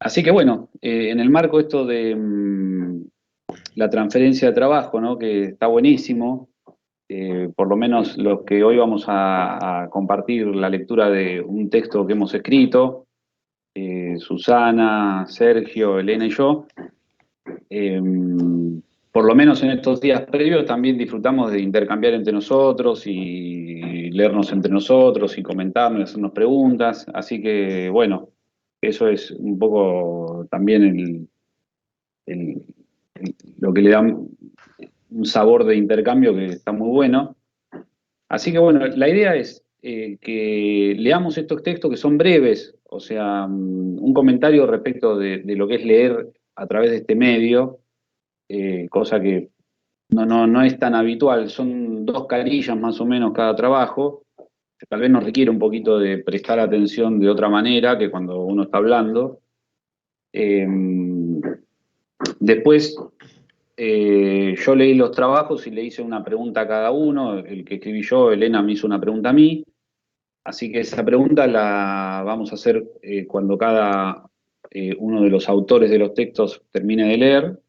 Así que bueno, en el marco esto de la transferencia de trabajo, ¿no? Que está buenísimo, por lo menos los que hoy vamos a compartir la lectura de un texto que hemos escrito, Susana, Sergio, Elena y yo, eh, por lo menos en estos días previos también disfrutamos de intercambiar entre nosotros y leernos entre nosotros y comentarnos y hacernos preguntas, así que bueno, eso es un poco también el- lo que le da un sabor de intercambio que está muy bueno. Así que bueno, la idea es que leamos estos textos que son breves, o sea, un comentario respecto de lo que es leer a través de este medio, cosa que no es tan habitual, son dos carillas más o menos cada trabajo, que tal vez nos requiere un poquito de prestar atención de otra manera que cuando uno está hablando. Eh, Después yo leí los trabajos y le hice una pregunta a cada uno. El que escribí yo, Elena, me hizo una pregunta a mí. Así que esa pregunta la vamos a hacer cuando cada uno de los autores de los textos termine de leer,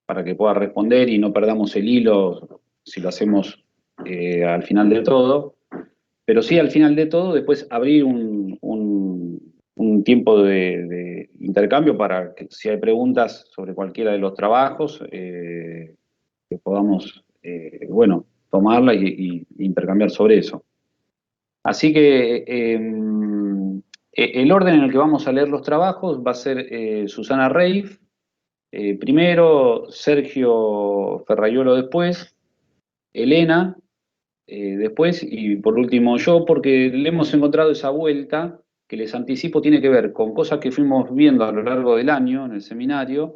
para que pueda responder y no perdamos el hilo si lo hacemos al final de todo. Pero sí, al final de todo, después abrir un tiempo de intercambio para que si hay preguntas sobre cualquiera de los trabajos, que podamos, bueno, tomarla y intercambiar sobre eso. Así que el orden en el que vamos a leer los trabajos va a ser Susana Reif primero, Sergio Ferraiolo después, Elena después y por último yo, porque le hemos encontrado esa vuelta que les anticipo tiene que ver con cosas que fuimos viendo a lo largo del año en el seminario,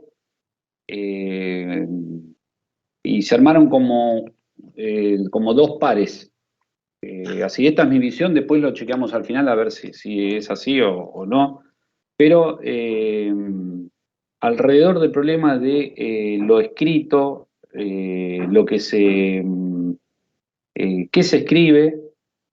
eh, y se armaron como dos pares. Así, esta es mi visión, después lo chequeamos al final a ver si es así o no, pero alrededor del problema de lo escrito, lo que qué se escribe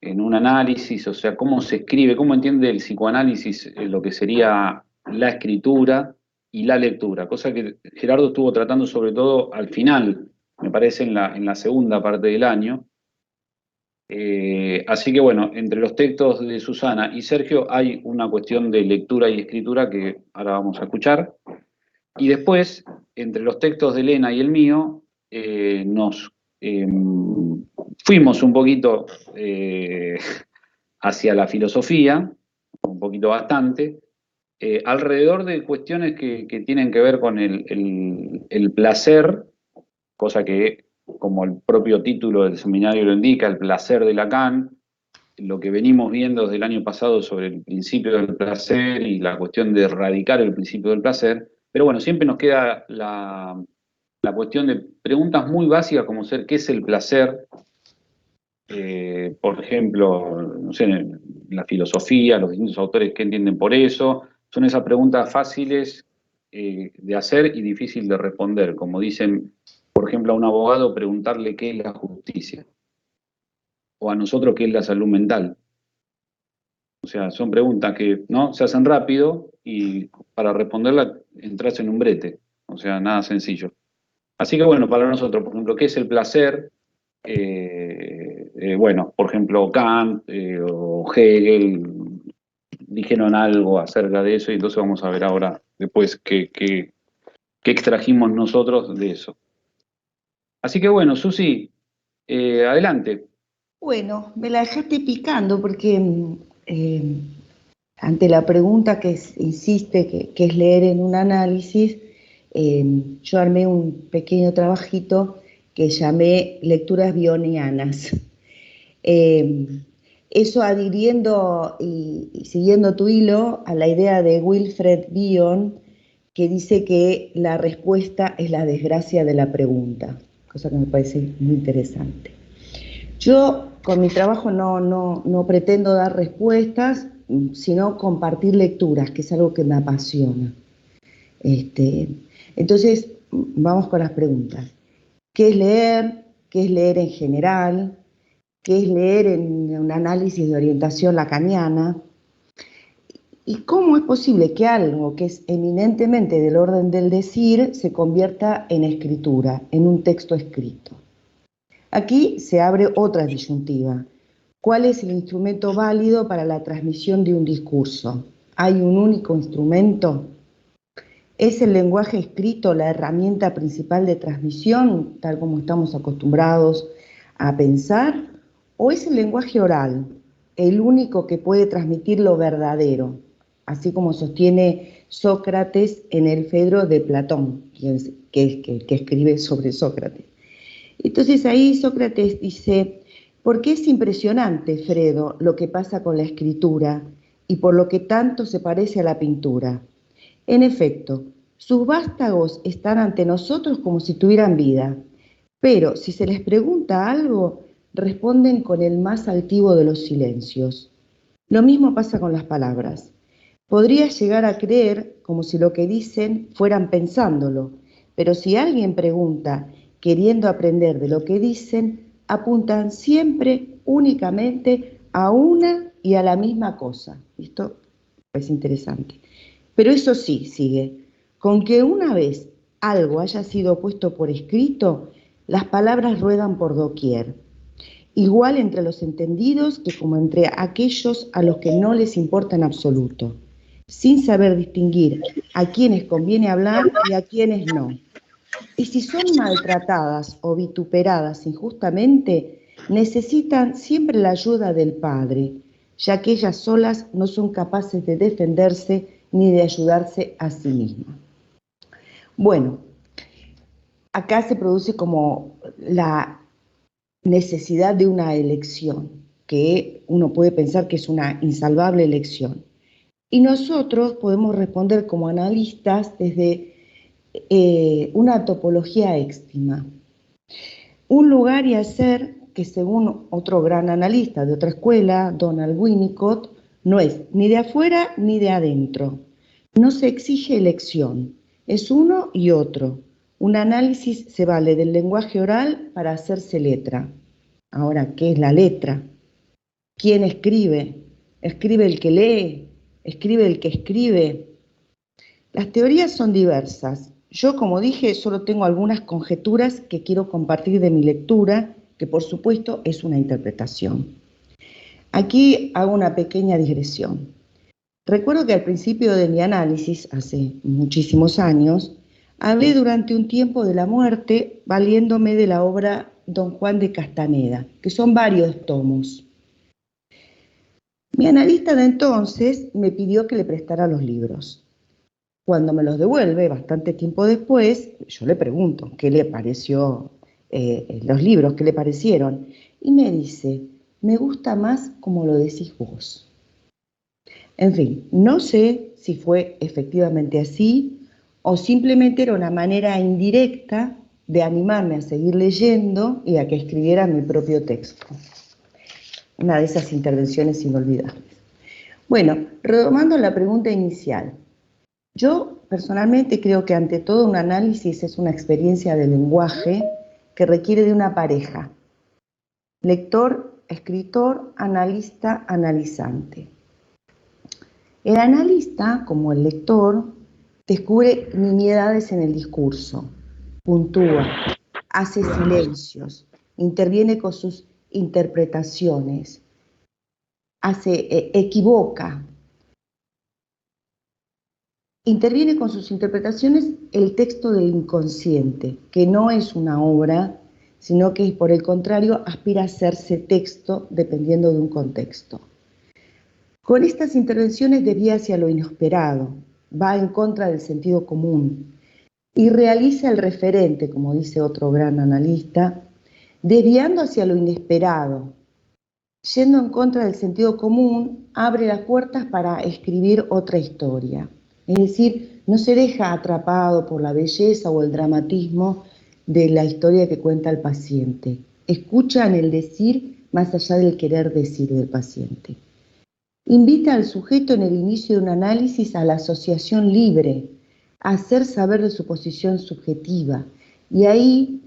en un análisis, o sea, cómo se escribe, cómo entiende el psicoanálisis lo que sería la escritura y la lectura, cosa que Gerardo estuvo tratando sobre todo al final, me parece en la segunda parte del año. Así que bueno, entre los textos de Susana y Sergio hay una cuestión de lectura y escritura que ahora vamos a escuchar. Y después, entre los textos de Elena y el mío, nos fuimos un poquito hacia la filosofía, un poquito bastante, alrededor de cuestiones que tienen que ver con el placer, cosa que, como el propio título del seminario lo indica, el placer de Lacan, lo que venimos viendo desde el año pasado sobre el principio del placer y la cuestión de erradicar el principio del placer, pero bueno, siempre nos queda la cuestión de preguntas muy básicas como ser, ¿qué es el placer? Por ejemplo, no sé, en la filosofía, los distintos autores, ¿qué entienden por eso? Son esas preguntas fáciles de hacer y difícil de responder, como dicen, por ejemplo, a un abogado preguntarle qué es la justicia, o a nosotros qué es la salud mental. O sea, son preguntas que no se hacen rápido y para responderla entras en un brete. O sea, nada sencillo. Así que bueno, para nosotros, por ejemplo, ¿qué es el placer? Bueno, por ejemplo, Kant o Hegel dijeron algo acerca de eso y entonces vamos a ver ahora después qué extrajimos nosotros de eso. Así que bueno, Susi, adelante. Bueno, me la dejaste picando porque ante la pregunta que insiste que es leer en un análisis, yo armé un pequeño trabajito que llamé Lecturas Bionianas. Eh, Eso adhiriendo y siguiendo tu hilo a la idea de Wilfred Bion, que dice que la respuesta es la desgracia de la pregunta, cosa que me parece muy interesante. Yo con mi trabajo no pretendo dar respuestas, sino compartir lecturas, que es algo que me apasiona. Este, entonces, vamos con las preguntas. ¿Qué es leer? ¿Qué es leer en general? ¿Qué es leer en un análisis de orientación lacaniana? ¿Y cómo es posible que algo que es eminentemente del orden del decir se convierta en escritura, en un texto escrito? Aquí se abre otra disyuntiva. ¿Cuál es el instrumento válido para la transmisión de un discurso? ¿Hay un único instrumento? ¿Es el lenguaje escrito la herramienta principal de transmisión, tal como estamos acostumbrados a pensar? ¿O es el lenguaje oral el único que puede transmitir lo verdadero, así como sostiene Sócrates en el Fedro de Platón, que escribe sobre Sócrates? Entonces ahí Sócrates dice, ¿por qué es impresionante, Fredo, lo que pasa con la escritura y por lo que tanto se parece a la pintura? En efecto, sus vástagos están ante nosotros como si tuvieran vida, pero si se les pregunta algo, responden con el más altivo de los silencios. Lo mismo pasa con las palabras. Podrías llegar a creer como si lo que dicen fueran pensándolo, pero si alguien pregunta queriendo aprender de lo que dicen, apuntan siempre únicamente a una y a la misma cosa. Esto es interesante. Pero eso sí, sigue, con que una vez algo haya sido puesto por escrito, las palabras ruedan por doquier, igual entre los entendidos que como entre aquellos a los que no les importa en absoluto, sin saber distinguir a quienes conviene hablar y a quienes no. Y si son maltratadas o vituperadas injustamente, necesitan siempre la ayuda del Padre, ya que ellas solas no son capaces de defenderse ni de ayudarse a sí mismas. Bueno, acá se produce como la necesidad de una elección, que uno puede pensar que es una insalvable elección. Y nosotros podemos responder como analistas desde una topología éxtima. Un lugar y hacer que según otro gran analista de otra escuela, Donald Winnicott, no es ni de afuera ni de adentro. No se exige elección, es uno y otro. Un análisis se vale del lenguaje oral para hacerse letra. Ahora, ¿qué es la letra? ¿Quién escribe? ¿Escribe el que lee? ¿Escribe el que escribe? Las teorías son diversas. Yo, como dije, solo tengo algunas conjeturas que quiero compartir de mi lectura, que por supuesto es una interpretación. Aquí hago una pequeña digresión. Recuerdo que al principio de mi análisis, hace muchísimos años, hablé durante un tiempo de la muerte valiéndome de la obra Don Juan de Castaneda, que son varios tomos. Mi analista de entonces me pidió que le prestara los libros. Cuando me los devuelve, bastante tiempo después, yo le pregunto qué le pareció los libros, qué le parecieron. Y me dice, me gusta más como lo decís vos. En fin, no sé si fue efectivamente así o simplemente era una manera indirecta de animarme a seguir leyendo y a que escribiera mi propio texto. Una de esas intervenciones inolvidables. Bueno, retomando la pregunta inicial. Yo personalmente creo que ante todo un análisis es una experiencia de lenguaje que requiere de una pareja. Lector, escritor, analista, analizante. El analista, como el lector, descubre nimiedades en el discurso, puntúa, hace silencios, interviene con sus interpretaciones, equivoca. Interviene con sus interpretaciones el texto del inconsciente, que no es una obra, sino que por el contrario aspira a hacerse texto dependiendo de un contexto. Con estas intervenciones desvía hacia lo inesperado, va en contra del sentido común y realiza el referente, como dice otro gran analista, desviando hacia lo inesperado, yendo en contra del sentido común, abre las puertas para escribir otra historia. Es decir, no se deja atrapado por la belleza o el dramatismo de la historia que cuenta el paciente. Escucha en el decir más allá del querer decir del paciente. Invita al sujeto en el inicio de un análisis a la asociación libre, a hacer saber de su posición subjetiva. Y ahí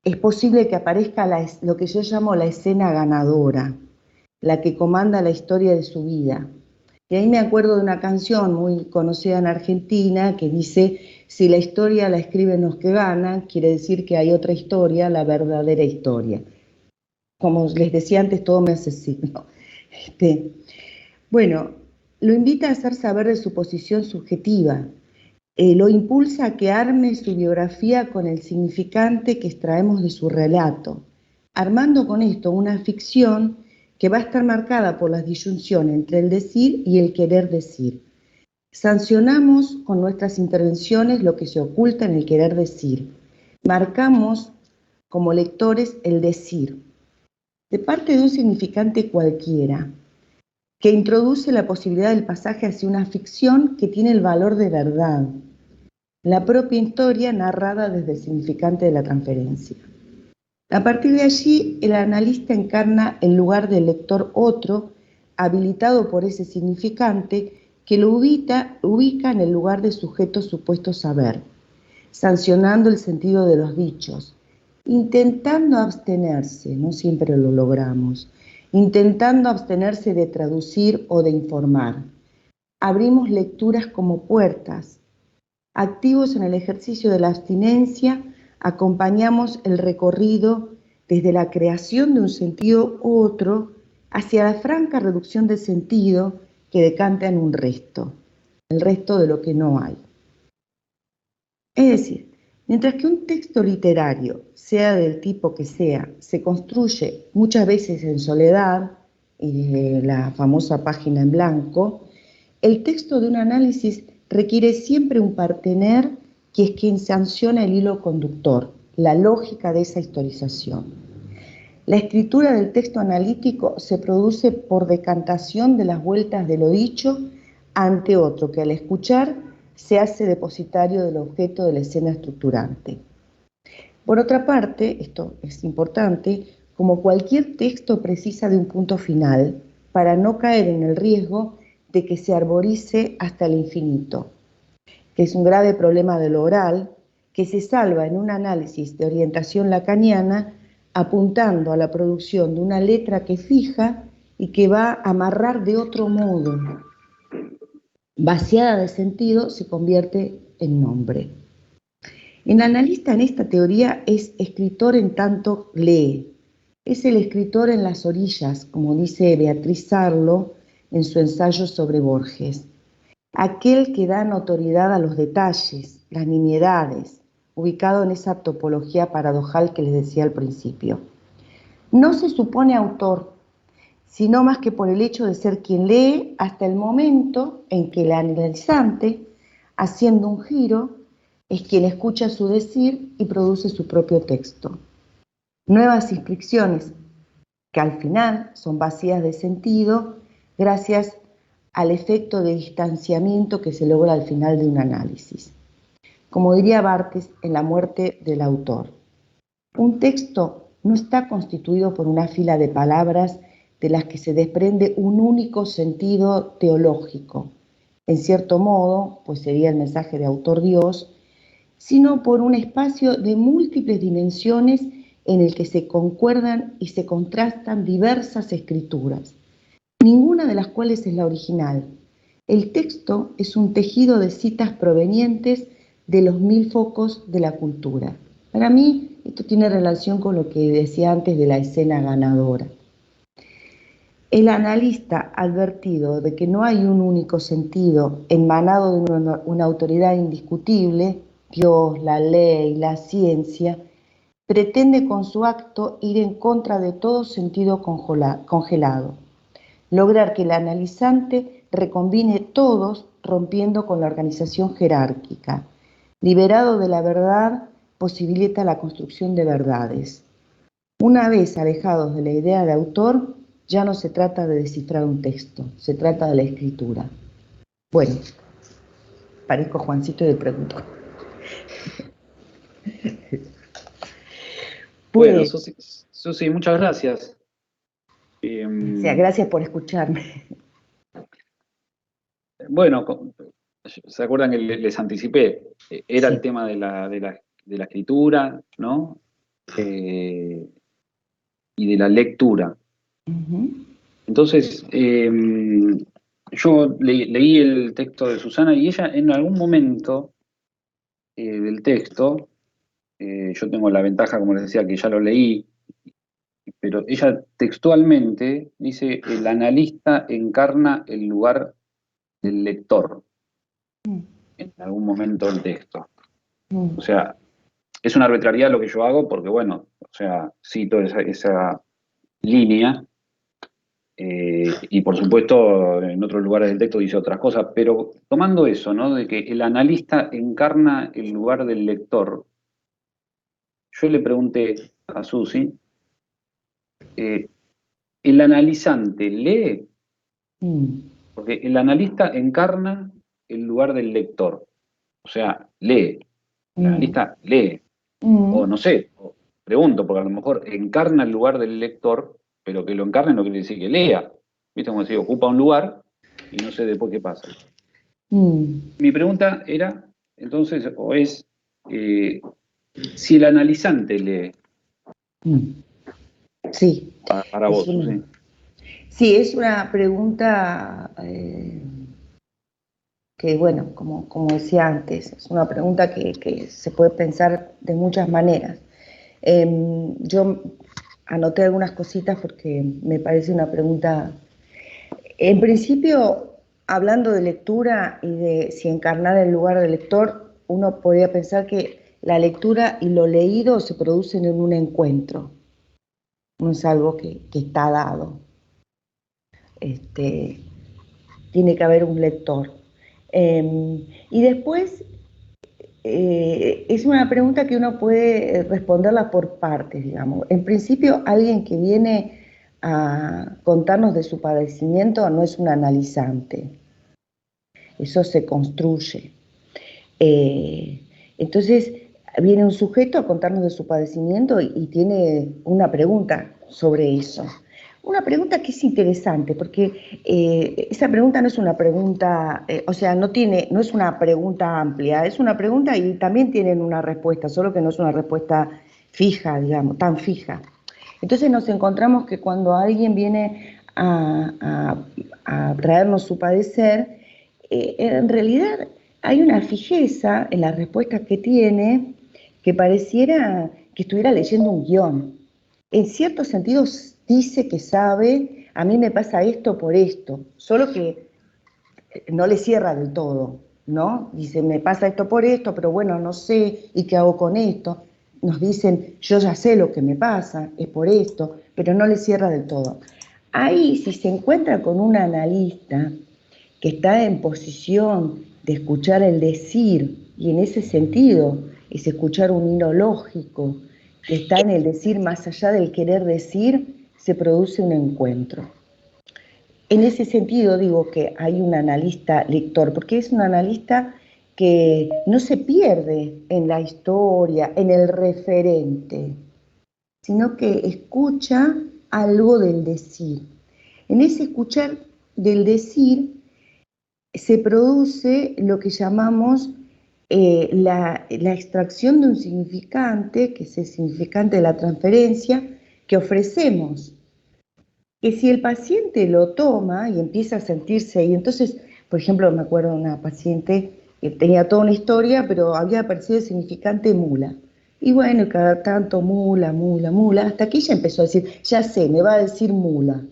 es posible que aparezca lo que yo llamo la escena ganadora, la que comanda la historia de su vida. Y ahí me acuerdo de una canción muy conocida en Argentina que dice, si la historia la escriben los que ganan, quiere decir que hay otra historia, la verdadera historia. Como les decía antes, todo me hace signo. Este, bueno, lo invita a hacer saber de su posición subjetiva, lo impulsa a que arme su biografía con el significante que extraemos de su relato, armando con esto una ficción que va a estar marcada por la disyunción entre el decir y el querer decir. Sancionamos con nuestras intervenciones lo que se oculta en el querer decir. Marcamos como lectores el decir, de parte de un significante cualquiera, que introduce la posibilidad del pasaje hacia una ficción que tiene el valor de verdad, la propia historia narrada desde el significante de la transferencia. A partir de allí, el analista encarna el lugar del lector otro, habilitado por ese significante, que lo ubica en el lugar de sujeto supuesto saber, sancionando el sentido de los dichos, intentando abstenerse, no siempre lo logramos, intentando abstenerse de traducir o de informar. Abrimos lecturas como puertas. Activos en el ejercicio de la abstinencia, acompañamos el recorrido desde la creación de un sentido u otro hacia la franca reducción del sentido que decanta en un resto, el resto de lo que no hay. Es decir, mientras que un texto literario, sea del tipo que sea, se construye muchas veces en soledad y desde la famosa página en blanco, el texto de un análisis requiere siempre un partener que es quien sanciona el hilo conductor, la lógica de esa historización. La escritura del texto analítico se produce por decantación de las vueltas de lo dicho ante otro que al escuchar se hace depositario del objeto de la escena estructurante. Por otra parte, esto es importante, como cualquier texto precisa de un punto final para no caer en el riesgo de que se arborice hasta el infinito, que es un grave problema de lo oral, que se salva en un análisis de orientación lacaniana apuntando a la producción de una letra que fija y que va a amarrar de otro modo. Vaciada de sentido, se convierte en nombre. El analista en esta teoría es escritor en tanto lee. Es el escritor en las orillas, como dice Beatriz Sarlo en su ensayo sobre Borges. Aquel que da notoriedad a los detalles, las nimiedades, ubicado en esa topología paradojal que les decía al principio. No se supone autor, sino más que por el hecho de ser quien lee hasta el momento en que el analizante, haciendo un giro, es quien escucha su decir y produce su propio texto. Nuevas inscripciones que al final son vacías de sentido gracias al efecto de distanciamiento que se logra al final de un análisis. Como diría Barthes en La muerte del autor, un texto no está constituido por una fila de palabras de las que se desprende un único sentido teológico, en cierto modo, pues sería el mensaje de autor Dios, sino por un espacio de múltiples dimensiones en el que se concuerdan y se contrastan diversas escrituras, ninguna de las cuales es la original. El texto es un tejido de citas provenientes de los mil focos de la cultura. Para mí, esto tiene relación con lo que decía antes de la escena ganadora. El analista advertido de que no hay un único sentido emanado de una autoridad indiscutible, Dios, la ley, la ciencia, pretende con su acto ir en contra de todo sentido congelado, lograr que el analizante recombine todos rompiendo con la organización jerárquica. Liberado de la verdad, posibilita la construcción de verdades. Una vez alejados de la idea de autor, ya no se trata de descifrar un texto, se trata de la escritura. Bueno, parezco Juancito y le pregunto. Bueno, Pues, Susi, muchas gracias. o sea, gracias por escucharme. Bueno, ¿se acuerdan que les anticipé? Era el Sí. tema de la escritura, ¿no? Y de la lectura. Uh-huh. Entonces, yo leí el texto de Susana y ella en algún momento del texto, yo tengo la ventaja, como les decía, que ya lo leí, pero ella textualmente dice, el analista encarna el lugar del lector en algún momento del texto. O Mm, sea, es una arbitrariedad lo que yo hago porque, bueno, o sea, cito esa línea y por supuesto en otros lugares del texto dice otras cosas, pero tomando eso, ¿no? De que el analista encarna el lugar del lector, yo le pregunté a Susi, eh, ¿el analizante lee? mm, Porque el analista encarna el lugar del lector, o sea, lee, el mm, analista lee, o mm, no sé, o pregunto, porque a lo mejor encarna el lugar del lector, pero que lo encarne no quiere decir que lea, ¿viste? Como si ocupa un lugar y no sé después qué pasa. mm, Mi pregunta era, entonces, o es, eh, si el analizante lee, mm. Sí, para es vos, una, Susi. sí, es una pregunta que, bueno, como decía antes, es una pregunta que se puede pensar de muchas maneras. Yo anoté algunas cositas porque me parece una pregunta, en principio, hablando de lectura y de si encarnar el lugar del lector, uno podría pensar que la lectura y lo leído se producen en un encuentro, no es algo que está dado. Este, tiene que haber un lector. Y después es una pregunta que uno puede responderla por partes, digamos. En principio, alguien que viene a contarnos de su padecimiento no es un analizante, eso se construye. Eh, entonces, viene un sujeto a contarnos de su padecimiento y tiene una pregunta sobre eso. Una pregunta que es interesante, porque esa pregunta no es una pregunta, o sea, no es una pregunta amplia, es una pregunta y también tienen una respuesta, solo que no es una respuesta fija, digamos, tan fija. Entonces nos encontramos que cuando alguien viene a traernos su padecer, en realidad hay una fijeza en las respuestas que tiene que pareciera que estuviera leyendo un guión. En ciertos sentidos dice que sabe, a mí me pasa esto por esto, solo que no le cierra del todo, ¿no? Dice, me pasa esto por esto, pero bueno, no sé, ¿y qué hago con esto? Nos dicen, yo ya sé lo que me pasa, es por esto, pero no le cierra del todo. Ahí, si se encuentra con un analista que está en posición de escuchar el decir, y en ese sentido es escuchar un hilo lógico, que está en el decir más allá del querer decir, se produce un encuentro. En ese sentido digo que hay un analista lector, porque es un analista que no se pierde en la historia, en el referente, sino que escucha algo del decir. En ese escuchar del decir se produce lo que llamamos la extracción de un significante, que es el significante de la transferencia, que ofrecemos. Que si el paciente lo toma y empieza a sentirse, y entonces, por ejemplo, me acuerdo de una paciente que tenía toda una historia, pero había aparecido el significante mula. Y bueno, cada tanto mula, mula, mula, hasta que ella empezó a decir, ya sé, me va a decir mula.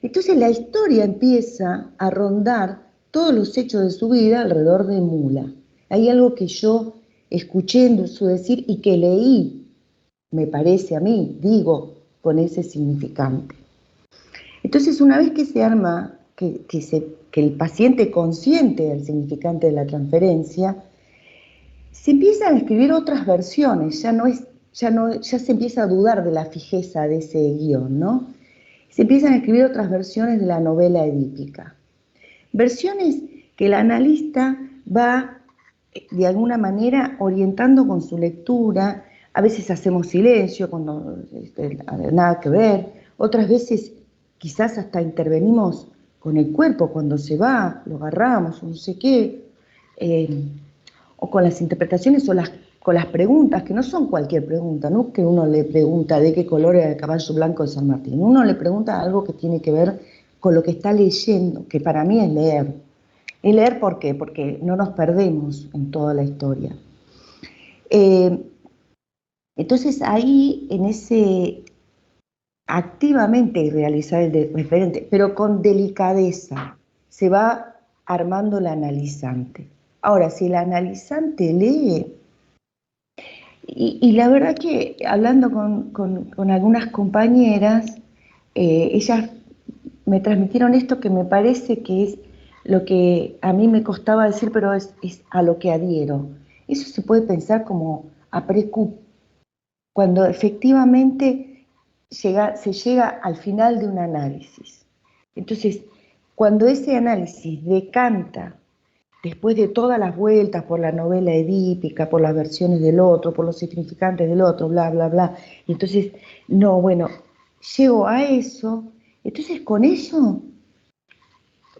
Entonces la historia empieza a rondar todos los hechos de su vida alrededor de mula. Hay algo que yo escuché en su decir y que leí, me parece a mí, digo, con ese significante. Entonces, una vez que se arma, que el paciente consciente del significante de la transferencia, se empiezan a escribir otras versiones, ya se empieza a dudar de la fijeza de ese guión, ¿no? Se empiezan a escribir otras versiones de la novela edípica. Versiones que el analista va de alguna manera orientando con su lectura. A veces hacemos silencio cuando nada que ver, otras veces quizás hasta intervenimos con el cuerpo cuando se va, lo agarramos, no sé qué, eh, o con las interpretaciones con las preguntas, que no son cualquier pregunta, no que uno le pregunta de qué color era el caballo blanco de San Martín, uno le pregunta algo que tiene que ver con lo que está leyendo, que para mí es leer. ¿Y leer por qué? Porque no nos perdemos en toda la historia. Entonces ahí, en ese activamente realizar el referente, pero con delicadeza, se va armando la analizante. Ahora, si el analizante lee, y la verdad que hablando con algunas compañeras, ellas me transmitieron esto que me parece que es lo que a mí me costaba decir, pero es a lo que adhiero. Eso se puede pensar como a precu, cuando efectivamente se llega al final de un análisis. Entonces, cuando ese análisis decanta, después de todas las vueltas por la novela edípica, por las versiones del otro, por los significantes del otro, bla, bla, bla, y entonces, no, bueno, llego a eso, entonces con eso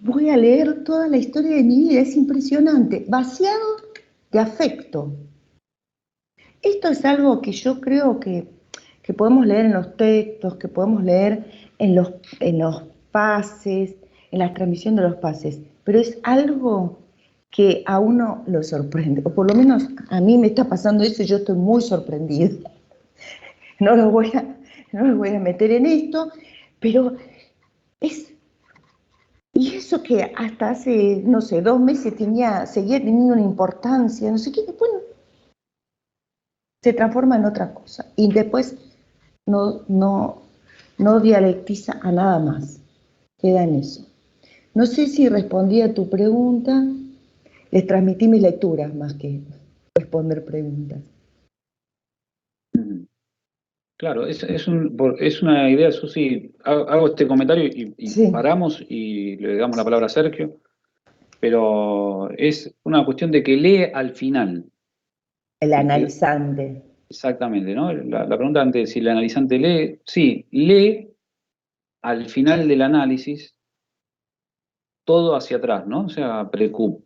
voy a leer toda la historia de mi vida, es impresionante, vaciado de afecto. Esto es algo que yo creo que podemos leer en los textos, que podemos leer en los pases, en la transmisión de los pases, pero es algo que a uno lo sorprende, o por lo menos a mí me está pasando eso y yo estoy muy sorprendida. No no los voy a meter en esto, pero es, y eso que hasta hace, no sé, 2 meses seguía teniendo una importancia, no sé qué, bueno, se transforma en otra cosa. Y después no dialectiza a nada más, queda en eso. No sé si respondí a tu pregunta, les transmití mis lecturas más que responder preguntas. Claro, es una idea, Susi. Hago este comentario y Sí, paramos y le damos la palabra a Sergio, pero es una cuestión de que lee al final. el El que, analizante. exactamente, ¿no? La pregunta antes, si el analizante lee, sí, lee al final del análisis todo hacia atrás, ¿no? O sea, precup,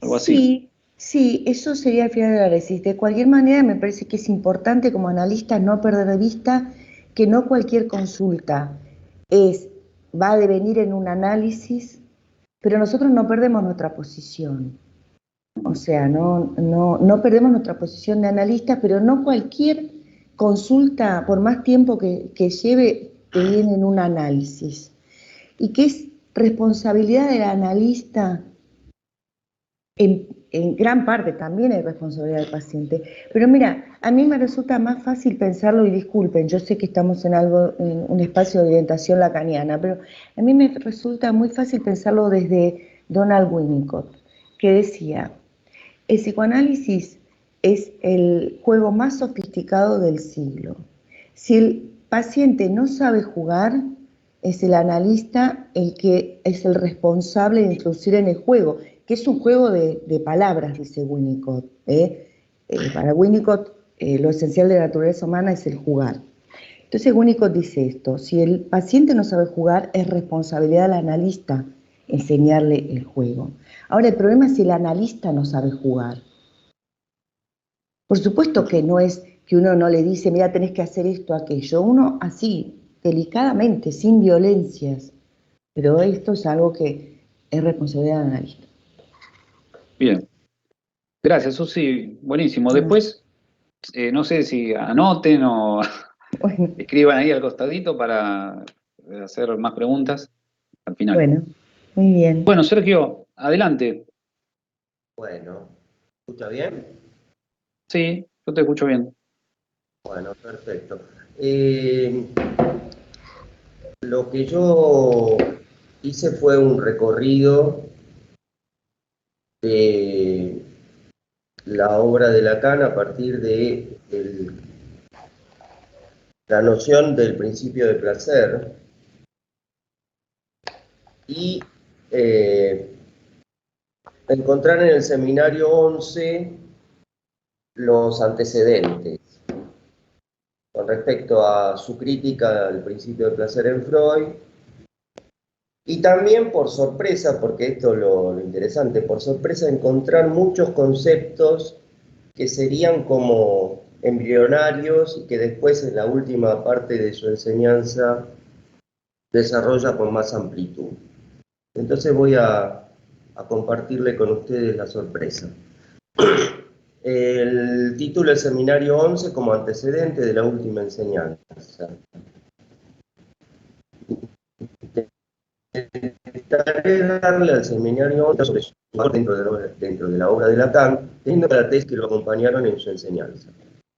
algo así. Sí, sí, eso sería el final del análisis. De cualquier manera, me parece que es importante como analista no perder de vista que no cualquier consulta va a devenir en un análisis, pero nosotros no perdemos nuestra posición. O sea, no perdemos nuestra posición de analista, pero no cualquier consulta, por más tiempo que lleve, te viene en un análisis. Y que es responsabilidad del analista en gran parte también es responsabilidad del paciente. Pero mira, a mí me resulta más fácil pensarlo, y disculpen, yo sé que estamos en un espacio de orientación lacaniana, pero a mí me resulta muy fácil pensarlo desde Donald Winnicott, que decía, el psicoanálisis es el juego más sofisticado del siglo. Si el paciente no sabe jugar, es el analista el que es el responsable de introducir en el juego, que es un juego de palabras, dice Winnicott. Para Winnicott, lo esencial de la naturaleza humana es el jugar. Entonces Winnicott dice esto, si el paciente no sabe jugar, es responsabilidad del analista enseñarle el juego. Ahora, el problema es si el analista no sabe jugar. Por supuesto que no es que uno no le dice, mira, tenés que hacer esto, aquello. Uno así, delicadamente, sin violencias. Pero esto es algo que es responsabilidad del analista. Bien, gracias, Susi. Buenísimo. Después, no sé si anoten o Bueno, escriban ahí al costadito para hacer más preguntas al final. bueno, muy bien. Bueno, Sergio, adelante. Bueno, ¿escucha bien? Sí, yo te escucho bien. Bueno, perfecto. Lo que yo hice fue un recorrido de la obra de Lacan a partir de la noción del principio de placer y eh, encontrar en el seminario 11 los antecedentes con respecto a su crítica al principio de placer en Freud. Y también por sorpresa, porque esto es lo interesante, por sorpresa encontrar muchos conceptos que serían como embrionarios y que después en la última parte de su enseñanza desarrolla con más amplitud. Entonces voy a compartirle con ustedes la sorpresa. El título del seminario 11 como antecedente de la última enseñanza. Intentaré darle al seminario 11 sobre su lugar dentro de la obra de Lacan, teniendo la tesis que lo acompañaron en su enseñanza.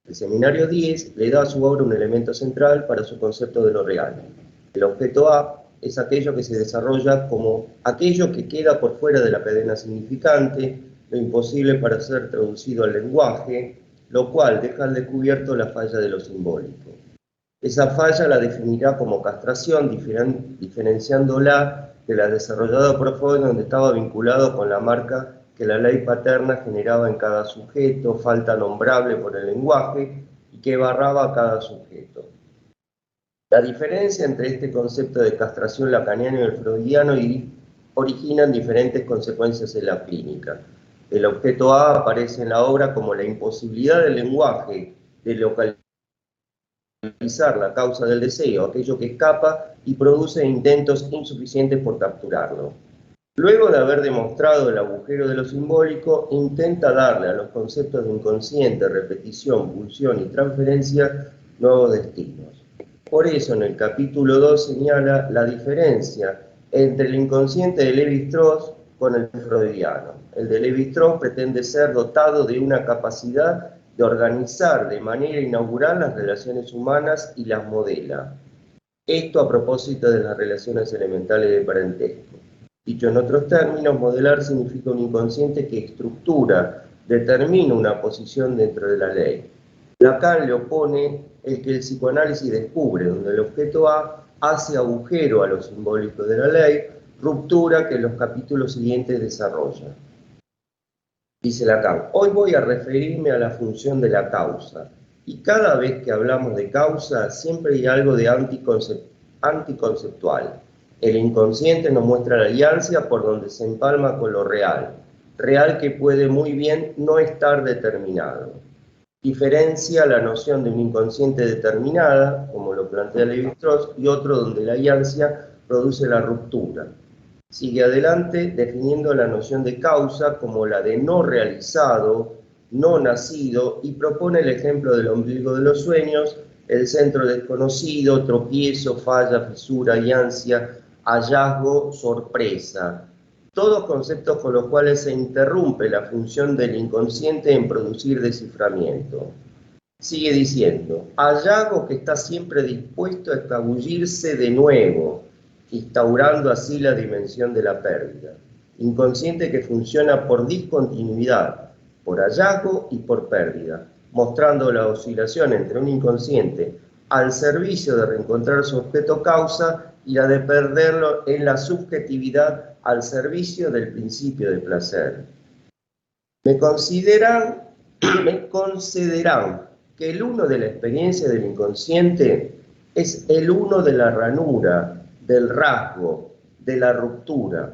El seminario 10 le da a su obra un elemento central para su concepto de lo real. El objeto A es aquello que se desarrolla como aquello que queda por fuera de la cadena significante, lo imposible para ser traducido al lenguaje, lo cual deja al descubierto la falla de lo simbólico. Esa falla la definirá como castración, diferenciándola de la desarrollada por Freud, donde estaba vinculado con la marca que la ley paterna generaba en cada sujeto, falta nombrable por el lenguaje, y que barraba a cada sujeto. La diferencia entre este concepto de castración lacaniano y el freudiano originan diferentes consecuencias en la clínica. El objeto A aparece en la obra como la imposibilidad del lenguaje de localizar la causa del deseo, aquello que escapa y produce intentos insuficientes por capturarlo. Luego de haber demostrado el agujero de lo simbólico, intenta darle a los conceptos de inconsciente, repetición, pulsión y transferencia nuevos destinos. Por eso en el capítulo 2 señala la diferencia entre el inconsciente de Lévi-Strauss con el freudiano. El de Lévi-Strauss pretende ser dotado de una capacidad de organizar de manera inaugural las relaciones humanas y las modela. Esto a propósito de las relaciones elementales de parentesco. Dicho en otros términos, modelar significa un inconsciente que estructura, determina una posición dentro de la ley. Lacan le opone el que el psicoanálisis descubre, donde el objeto A hace agujero a lo simbólico de la ley, ruptura que en los capítulos siguientes desarrolla. Dice Lacan, hoy voy a referirme a la función de la causa, y cada vez que hablamos de causa siempre hay algo de anticonceptual. El inconsciente nos muestra la alianza por donde se empalma con lo real, real que puede muy bien no estar determinado. Diferencia la noción de un inconsciente determinada, como lo plantea Lévi-Strauss, y otro donde la alianza produce la ruptura. Sigue adelante definiendo la noción de causa como la de no realizado, no nacido, y propone el ejemplo del ombligo de los sueños, el centro desconocido, tropiezo, falla, fisura y ansia, hallazgo, sorpresa. Todos conceptos con los cuales se interrumpe la función del inconsciente en producir desciframiento. Sigue diciendo, hallazgo que está siempre dispuesto a escabullirse de nuevo, instaurando así la dimensión de la pérdida. Inconsciente que funciona por discontinuidad, por hallazgo y por pérdida, mostrando la oscilación entre un inconsciente al servicio de reencontrar su objeto causa y la de perderlo en la subjetividad al servicio del principio de placer. Me concederán que el uno de la experiencia del inconsciente es el uno de la ranura, del rasgo, de la ruptura.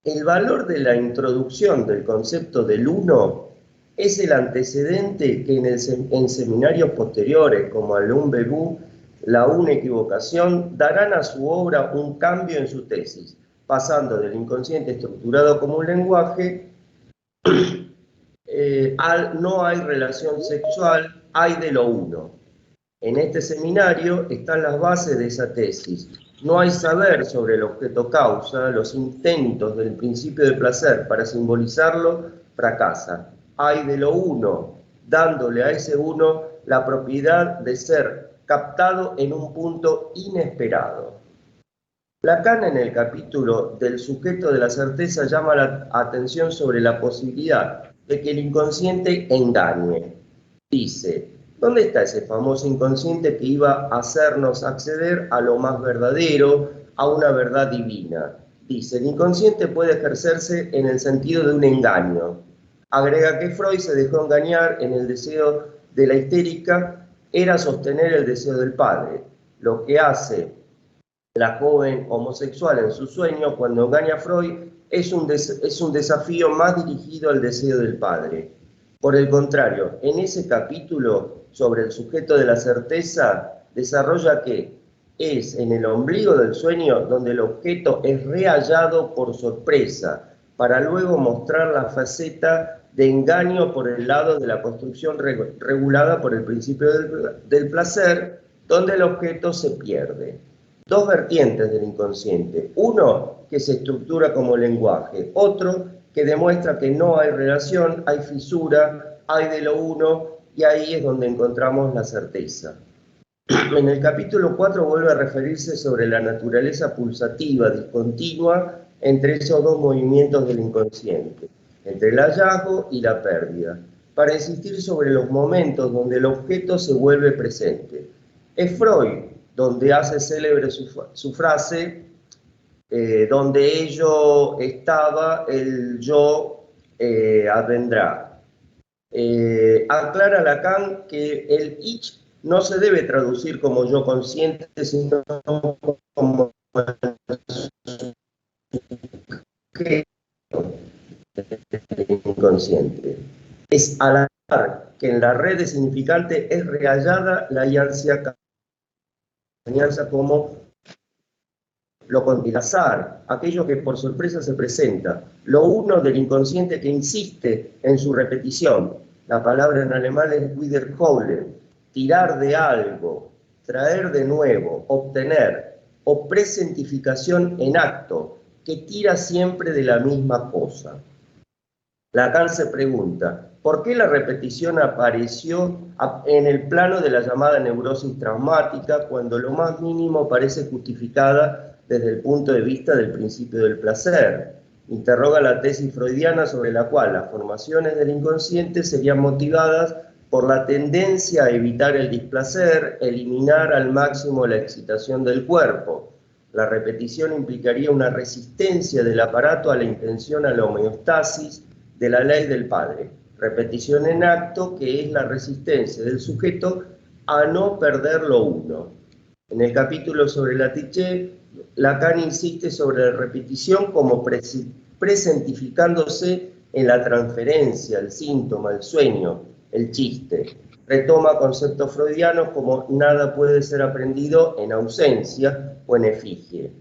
El valor de la introducción del concepto del uno es el antecedente que en seminarios posteriores, como Alain Bebou, la unequivocación, darán a su obra un cambio en su tesis, pasando del inconsciente estructurado como un lenguaje al no hay relación sexual, hay de lo uno. En este seminario están las bases de esa tesis. No hay saber sobre el objeto causa, los intentos del principio de placer para simbolizarlo fracasan. Hay de lo uno, dándole a ese uno la propiedad de ser captado en un punto inesperado. Lacan en el capítulo del sujeto de la certeza llama la atención sobre la posibilidad de que el inconsciente engañe. Dice, ¿dónde está ese famoso inconsciente que iba a hacernos acceder a lo más verdadero, a una verdad divina? Dice, el inconsciente puede ejercerse en el sentido de un engaño. Agrega que Freud se dejó engañar en el deseo de la histérica, era sostener el deseo del padre. Lo que hace la joven homosexual en su sueño cuando engaña a Freud es un desafío más dirigido al deseo del padre. Por el contrario, en ese capítulo sobre el sujeto de la certeza, desarrolla que es en el ombligo del sueño donde el objeto es rehallado por sorpresa, para luego mostrar la faceta de engaño por el lado de la construcción regulada por el principio del placer, donde el objeto se pierde. Dos vertientes del inconsciente. Uno que se estructura como lenguaje, otro que demuestra que no hay relación, hay fisura, hay de lo uno, y ahí es donde encontramos la certeza. En el capítulo 4 vuelve a referirse sobre la naturaleza pulsativa, discontinua, entre esos dos movimientos del inconsciente, entre el hallazgo y la pérdida, para insistir sobre los momentos donde el objeto se vuelve presente. Es Freud donde hace célebre su frase, donde ello estaba, el yo advendrá. Aclara Lacan que el ich no se debe traducir como yo consciente, sino como inconsciente. Es al azar que en la red de significante es rehallada la alianza como el azar, aquello que por sorpresa se presenta, lo uno del inconsciente que insiste en su repetición. La palabra en alemán es wiederholen, tirar de algo, traer de nuevo, obtener, o presentificación en acto, que tira siempre de la misma cosa. Lacan se pregunta, ¿por qué la repetición apareció en el plano de la llamada neurosis traumática cuando lo más mínimo parece justificada desde el punto de vista del principio del placer? Interroga la tesis freudiana sobre la cual las formaciones del inconsciente serían motivadas por la tendencia a evitar el displacer, eliminar al máximo la excitación del cuerpo. La repetición implicaría una resistencia del aparato a la intención a la homeostasis de la ley del padre. Repetición en acto, que es la resistencia del sujeto a no perder lo uno. En el capítulo sobre la tiché, Lacan insiste sobre la repetición como presentificándose en la transferencia, el síntoma, el sueño, el chiste. Retoma conceptos freudianos como nada puede ser aprendido en ausencia o en efigie.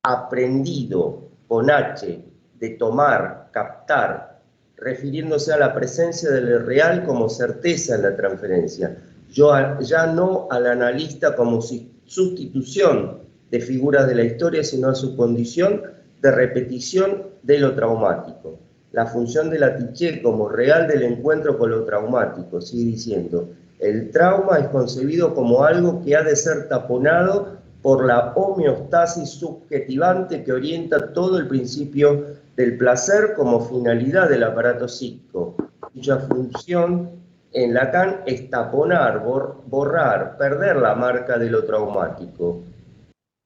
Aprendido, con H, de tomar, captar, refiriéndose a la presencia del real como certeza en la transferencia, ya no al analista como sustitución de figuras de la historia, sino a su condición de repetición de lo traumático. La función de la tiché como real del encuentro con lo traumático, sigue diciendo, el trauma es concebido como algo que ha de ser taponado por la homeostasis subjetivante que orienta todo el principio del placer como finalidad del aparato psíquico, cuya función en Lacan es taponar, borrar, perder la marca de lo traumático.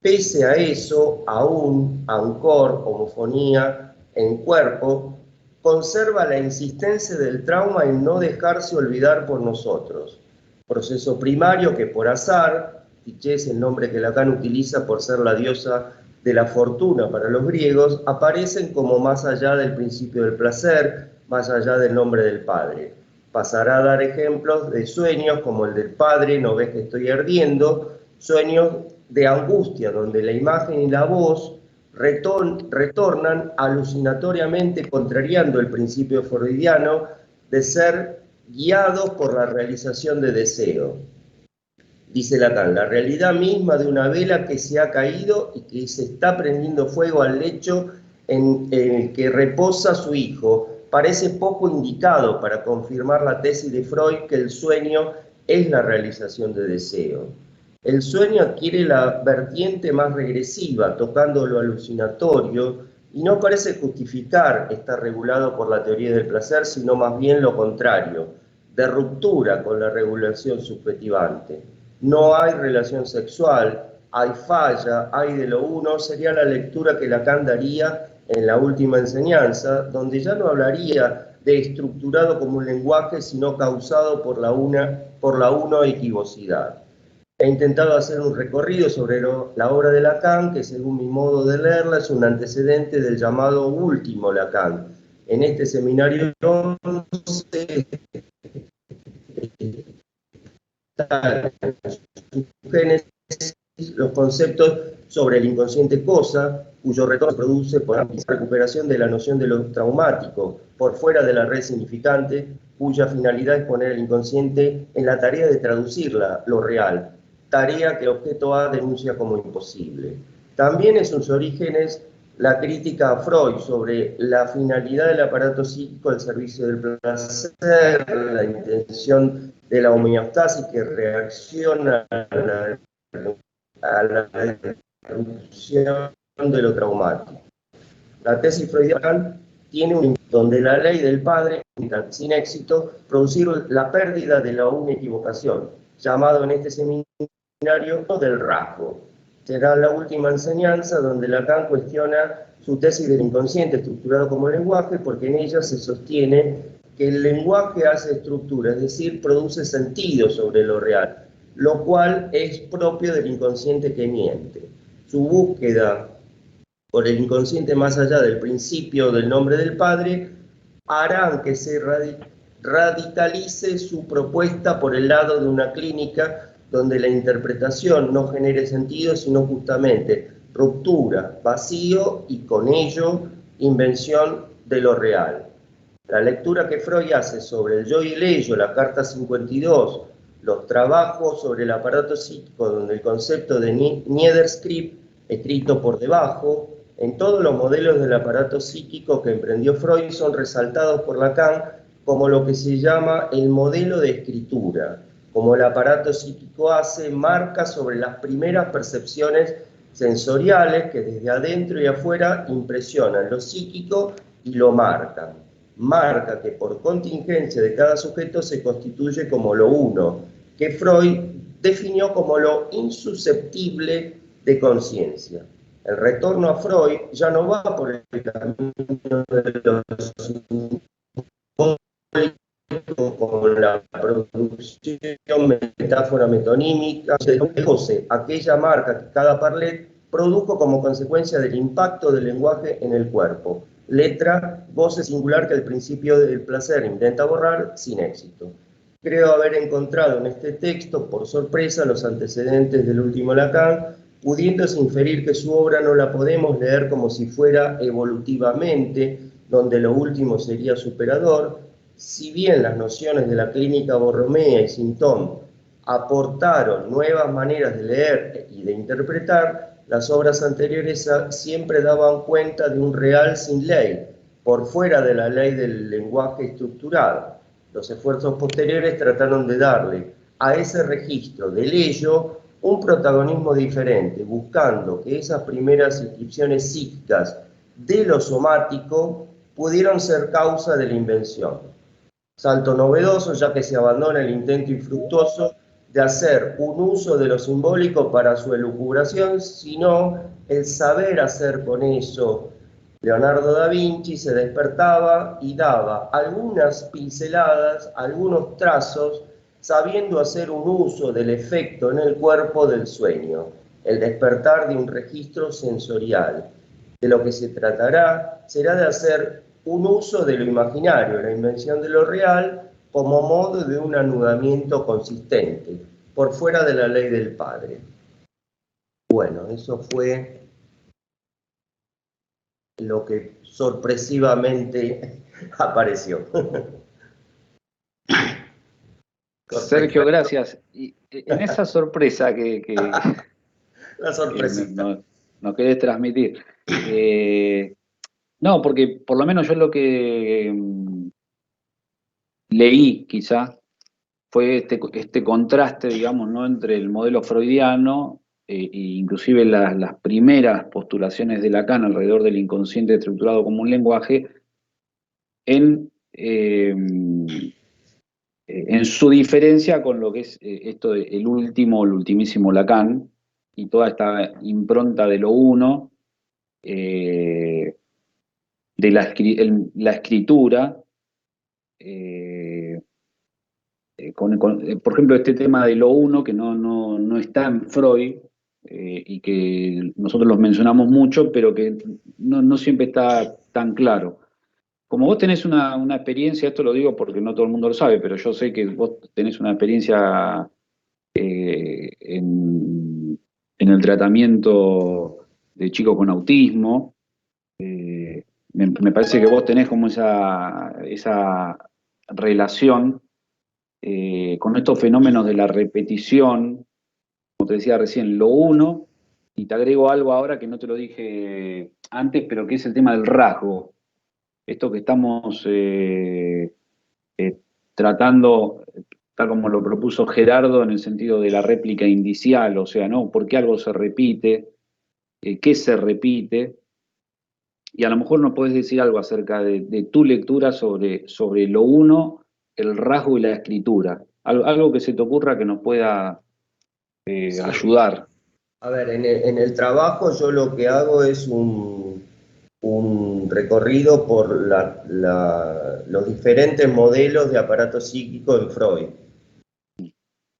Pese a eso, aún, ancor, homofonía, en cuerpo, conserva la insistencia del trauma en no dejarse olvidar por nosotros. Proceso primario que por azar, Tiché es el nombre que Lacan utiliza por ser la diosa de la fortuna para los griegos, aparecen como más allá del principio del placer, más allá del nombre del padre. Pasará a dar ejemplos de sueños como el del padre, no ves que estoy ardiendo, sueños de angustia, donde la imagen y la voz retornan alucinatoriamente, contrariando el principio freudiano de ser guiados por la realización de deseo. Dice Lacan, la realidad misma de una vela que se ha caído y que se está prendiendo fuego al lecho en el que reposa su hijo, parece poco indicado para confirmar la tesis de Freud que el sueño es la realización de deseo. El sueño adquiere la vertiente más regresiva, tocando lo alucinatorio, y no parece justificar estar regulado por la teoría del placer, sino más bien lo contrario, de ruptura con la regulación subjetivante. No hay relación sexual, hay falla, hay de lo uno, sería la lectura que Lacan daría en la última enseñanza, donde ya no hablaría de estructurado como un lenguaje, sino causado por la uno equivocidad. He intentado hacer un recorrido sobre la obra de Lacan, que según mi modo de leerla es un antecedente del llamado último Lacan. En este seminario 11, Génesis, los conceptos sobre el inconsciente cosa, cuyo retorno se produce por la recuperación de la noción de lo traumático, por fuera de la red significante, cuya finalidad es poner el inconsciente en la tarea de traducirla, lo real, tarea que el objeto A denuncia como imposible. También en sus orígenes la crítica a Freud sobre la finalidad del aparato psíquico al servicio del placer, la intención de la homeostasis que reacciona a la destrucción de lo traumático. La tesis freudiana tiene un donde la ley del padre intenta, sin éxito, producir la pérdida de la unequivocación, llamado en este seminario del rasgo. Será la última enseñanza donde Lacan cuestiona su tesis del inconsciente estructurado como lenguaje, porque en ella se sostiene que el lenguaje hace estructura, es decir, produce sentido sobre lo real, lo cual es propio del inconsciente que miente. Su búsqueda por el inconsciente más allá del principio del nombre del Padre harán que se radicalice su propuesta por el lado de una clínica donde la interpretación no genere sentido, sino justamente ruptura, vacío y con ello invención de lo real. La lectura que Freud hace sobre el yo y el ello, la carta 52, los trabajos sobre el aparato psíquico, donde el concepto de Niederschrift, escrito por debajo, en todos los modelos del aparato psíquico que emprendió Freud son resaltados por Lacan como lo que se llama el modelo de escritura, como el aparato psíquico hace marca sobre las primeras percepciones sensoriales que desde adentro y afuera impresionan lo psíquico y lo marcan. Marca que por contingencia de cada sujeto se constituye como lo uno, que Freud definió como lo insusceptible de conciencia. El retorno a Freud ya no va por el camino de los simbólicos con la producción metáfora metonímica, aquella marca que cada parlet produjo como consecuencia del impacto del lenguaje en el cuerpo. Letra, voce singular que al principio del placer intenta borrar sin éxito. Creo haber encontrado en este texto, por sorpresa, los antecedentes del último Lacan, pudiéndose inferir que su obra no la podemos leer como si fuera evolutivamente, donde lo último sería superador, si bien las nociones de la clínica Borromea y Sintom aportaron nuevas maneras de leer y de interpretar, las obras anteriores siempre daban cuenta de un real sin ley, por fuera de la ley del lenguaje estructurado. Los esfuerzos posteriores trataron de darle a ese registro del ello un protagonismo diferente, buscando que esas primeras inscripciones psíquicas de lo somático pudieron ser causa de la invención. Salto novedoso, ya que se abandona el intento infructuoso de hacer un uso de lo simbólico para su elucubración, sino el saber hacer con eso. Leonardo da Vinci se despertaba y daba algunas pinceladas, algunos trazos, sabiendo hacer un uso del efecto en el cuerpo del sueño, el despertar de un registro sensorial. De lo que se tratará será de hacer un uso de lo imaginario, la invención de lo real, como modo de un anudamiento consistente, por fuera de la ley del padre. Bueno, eso fue lo que sorpresivamente apareció. Sergio, gracias. Y en esa sorpresa La sorpresita. que nos querés transmitir, no, porque por lo menos yo lo que leí quizá fue este contraste, digamos, ¿no? Entre el modelo freudiano e inclusive las primeras postulaciones de Lacan alrededor del inconsciente estructurado como un lenguaje en su diferencia con lo que es esto el ultimísimo Lacan y toda esta impronta de lo uno, de la escritura, por ejemplo, este tema de lo uno que no está en Freud y que nosotros los mencionamos mucho, pero que no siempre está tan claro. Como vos tenés una experiencia, esto lo digo porque no todo el mundo lo sabe, pero yo sé que vos tenés una experiencia en en el tratamiento de chicos con autismo. Me parece que vos tenés como esa relación con estos fenómenos de la repetición, como te decía recién, lo uno, y te agrego algo ahora que no te lo dije antes, pero que es el tema del rasgo. Esto que estamos tratando, tal como lo propuso Gerardo, en el sentido de la réplica indicial, o sea, ¿no? ¿Por qué algo se repite? ¿Qué se repite? Y a lo mejor nos puedes decir algo acerca de tu lectura sobre lo uno, el rasgo y la escritura. Algo que se te ocurra que nos pueda Sí. ayudar. A ver, en el trabajo yo lo que hago es un recorrido por los diferentes modelos de aparato psíquico en Freud,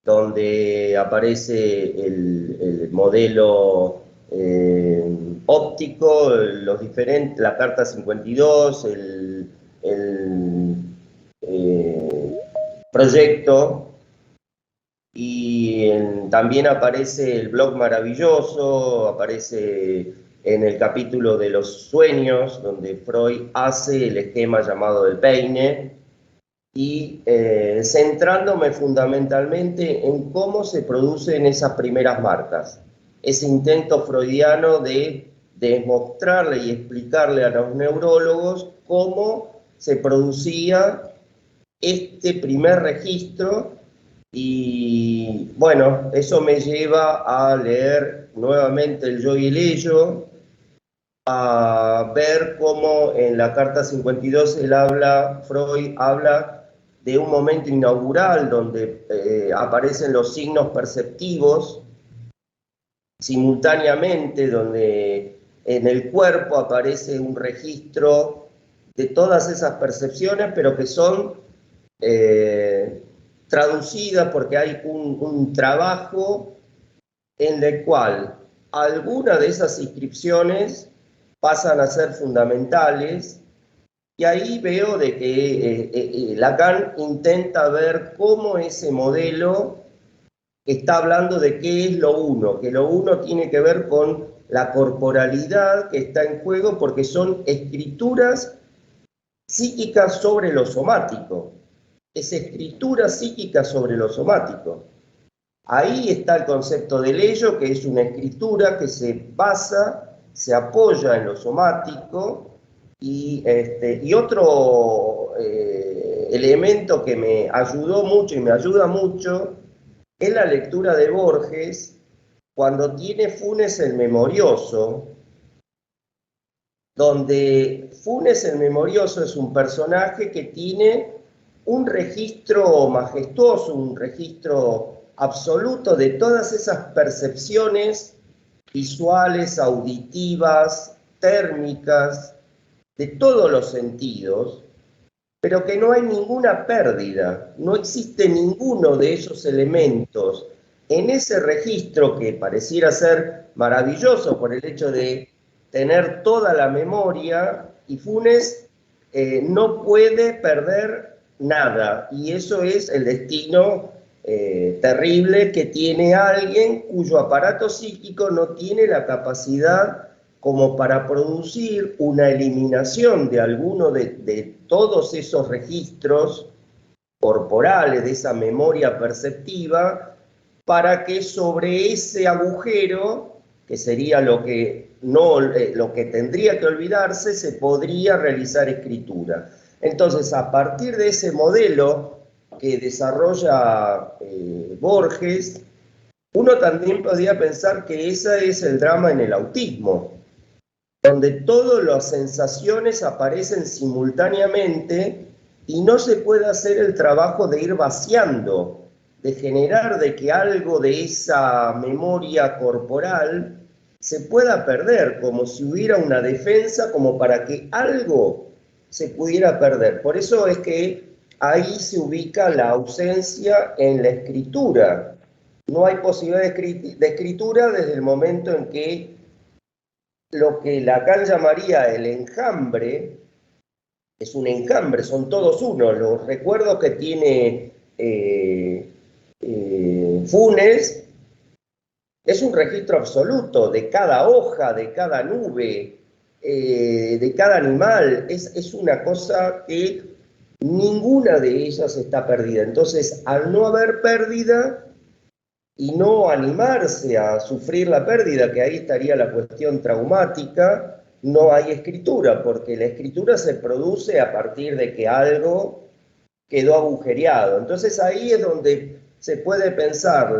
donde aparece el modelo óptico, la carta 52, el proyecto, y también aparece el blog maravilloso, aparece en el capítulo de los sueños, donde Freud hace el esquema llamado del peine, y centrándome fundamentalmente en cómo se producen esas primeras marcas, ese intento freudiano de demostrarle y explicarle a los neurólogos cómo se producía este primer registro. Y bueno, eso me lleva a leer nuevamente el Yo y el Ello, a ver cómo en la carta 52 Freud habla de un momento inaugural donde aparecen los signos perceptivos simultáneamente, donde en el cuerpo aparece un registro de todas esas percepciones, pero que son traducidas porque hay un trabajo en el cual algunas de esas inscripciones pasan a ser fundamentales, y ahí veo de que Lacan intenta ver cómo ese modelo está hablando de qué es lo uno, que lo uno tiene que ver con la corporalidad que está en juego, porque son escrituras psíquicas sobre lo somático, es escritura psíquica sobre lo somático. Ahí está el concepto del ello, que es una escritura que se basa, se apoya en lo somático, y otro elemento que me ayudó mucho y me ayuda mucho es la lectura de Borges, cuando tiene Funes el Memorioso, donde Funes el Memorioso es un personaje que tiene un registro majestuoso, un registro absoluto de todas esas percepciones visuales, auditivas, térmicas, de todos los sentidos, pero que no hay ninguna pérdida, no existe ninguno de esos elementos en ese registro que pareciera ser maravilloso por el hecho de tener toda la memoria, y Funes no puede perder nada, y eso es el destino terrible que tiene alguien cuyo aparato psíquico no tiene la capacidad como para producir una eliminación de alguno de todos esos registros corporales, de esa memoria perceptiva, para que sobre ese agujero, que sería lo que tendría que olvidarse, se podría realizar escritura. Entonces, a partir de ese modelo que desarrolla Borges, uno también podría pensar que ese es el drama en el autismo, donde todas las sensaciones aparecen simultáneamente y no se puede hacer el trabajo de ir vaciando, de generar de que algo de esa memoria corporal se pueda perder, como si hubiera una defensa, como para que algo se pudiera perder. Por eso es que ahí se ubica la ausencia en la escritura. No hay posibilidad de escritura desde el momento en que lo que Lacan llamaría el enjambre, es un enjambre, son todos uno. Los recuerdos que tiene Funes es un registro absoluto de cada hoja, de cada nube, de cada animal. Es una cosa que ninguna de ellas está perdida. Entonces, al no haber pérdida y no animarse a sufrir la pérdida, que ahí estaría la cuestión traumática, no hay escritura, porque la escritura se produce a partir de que algo quedó agujereado. Entonces ahí es donde se puede pensar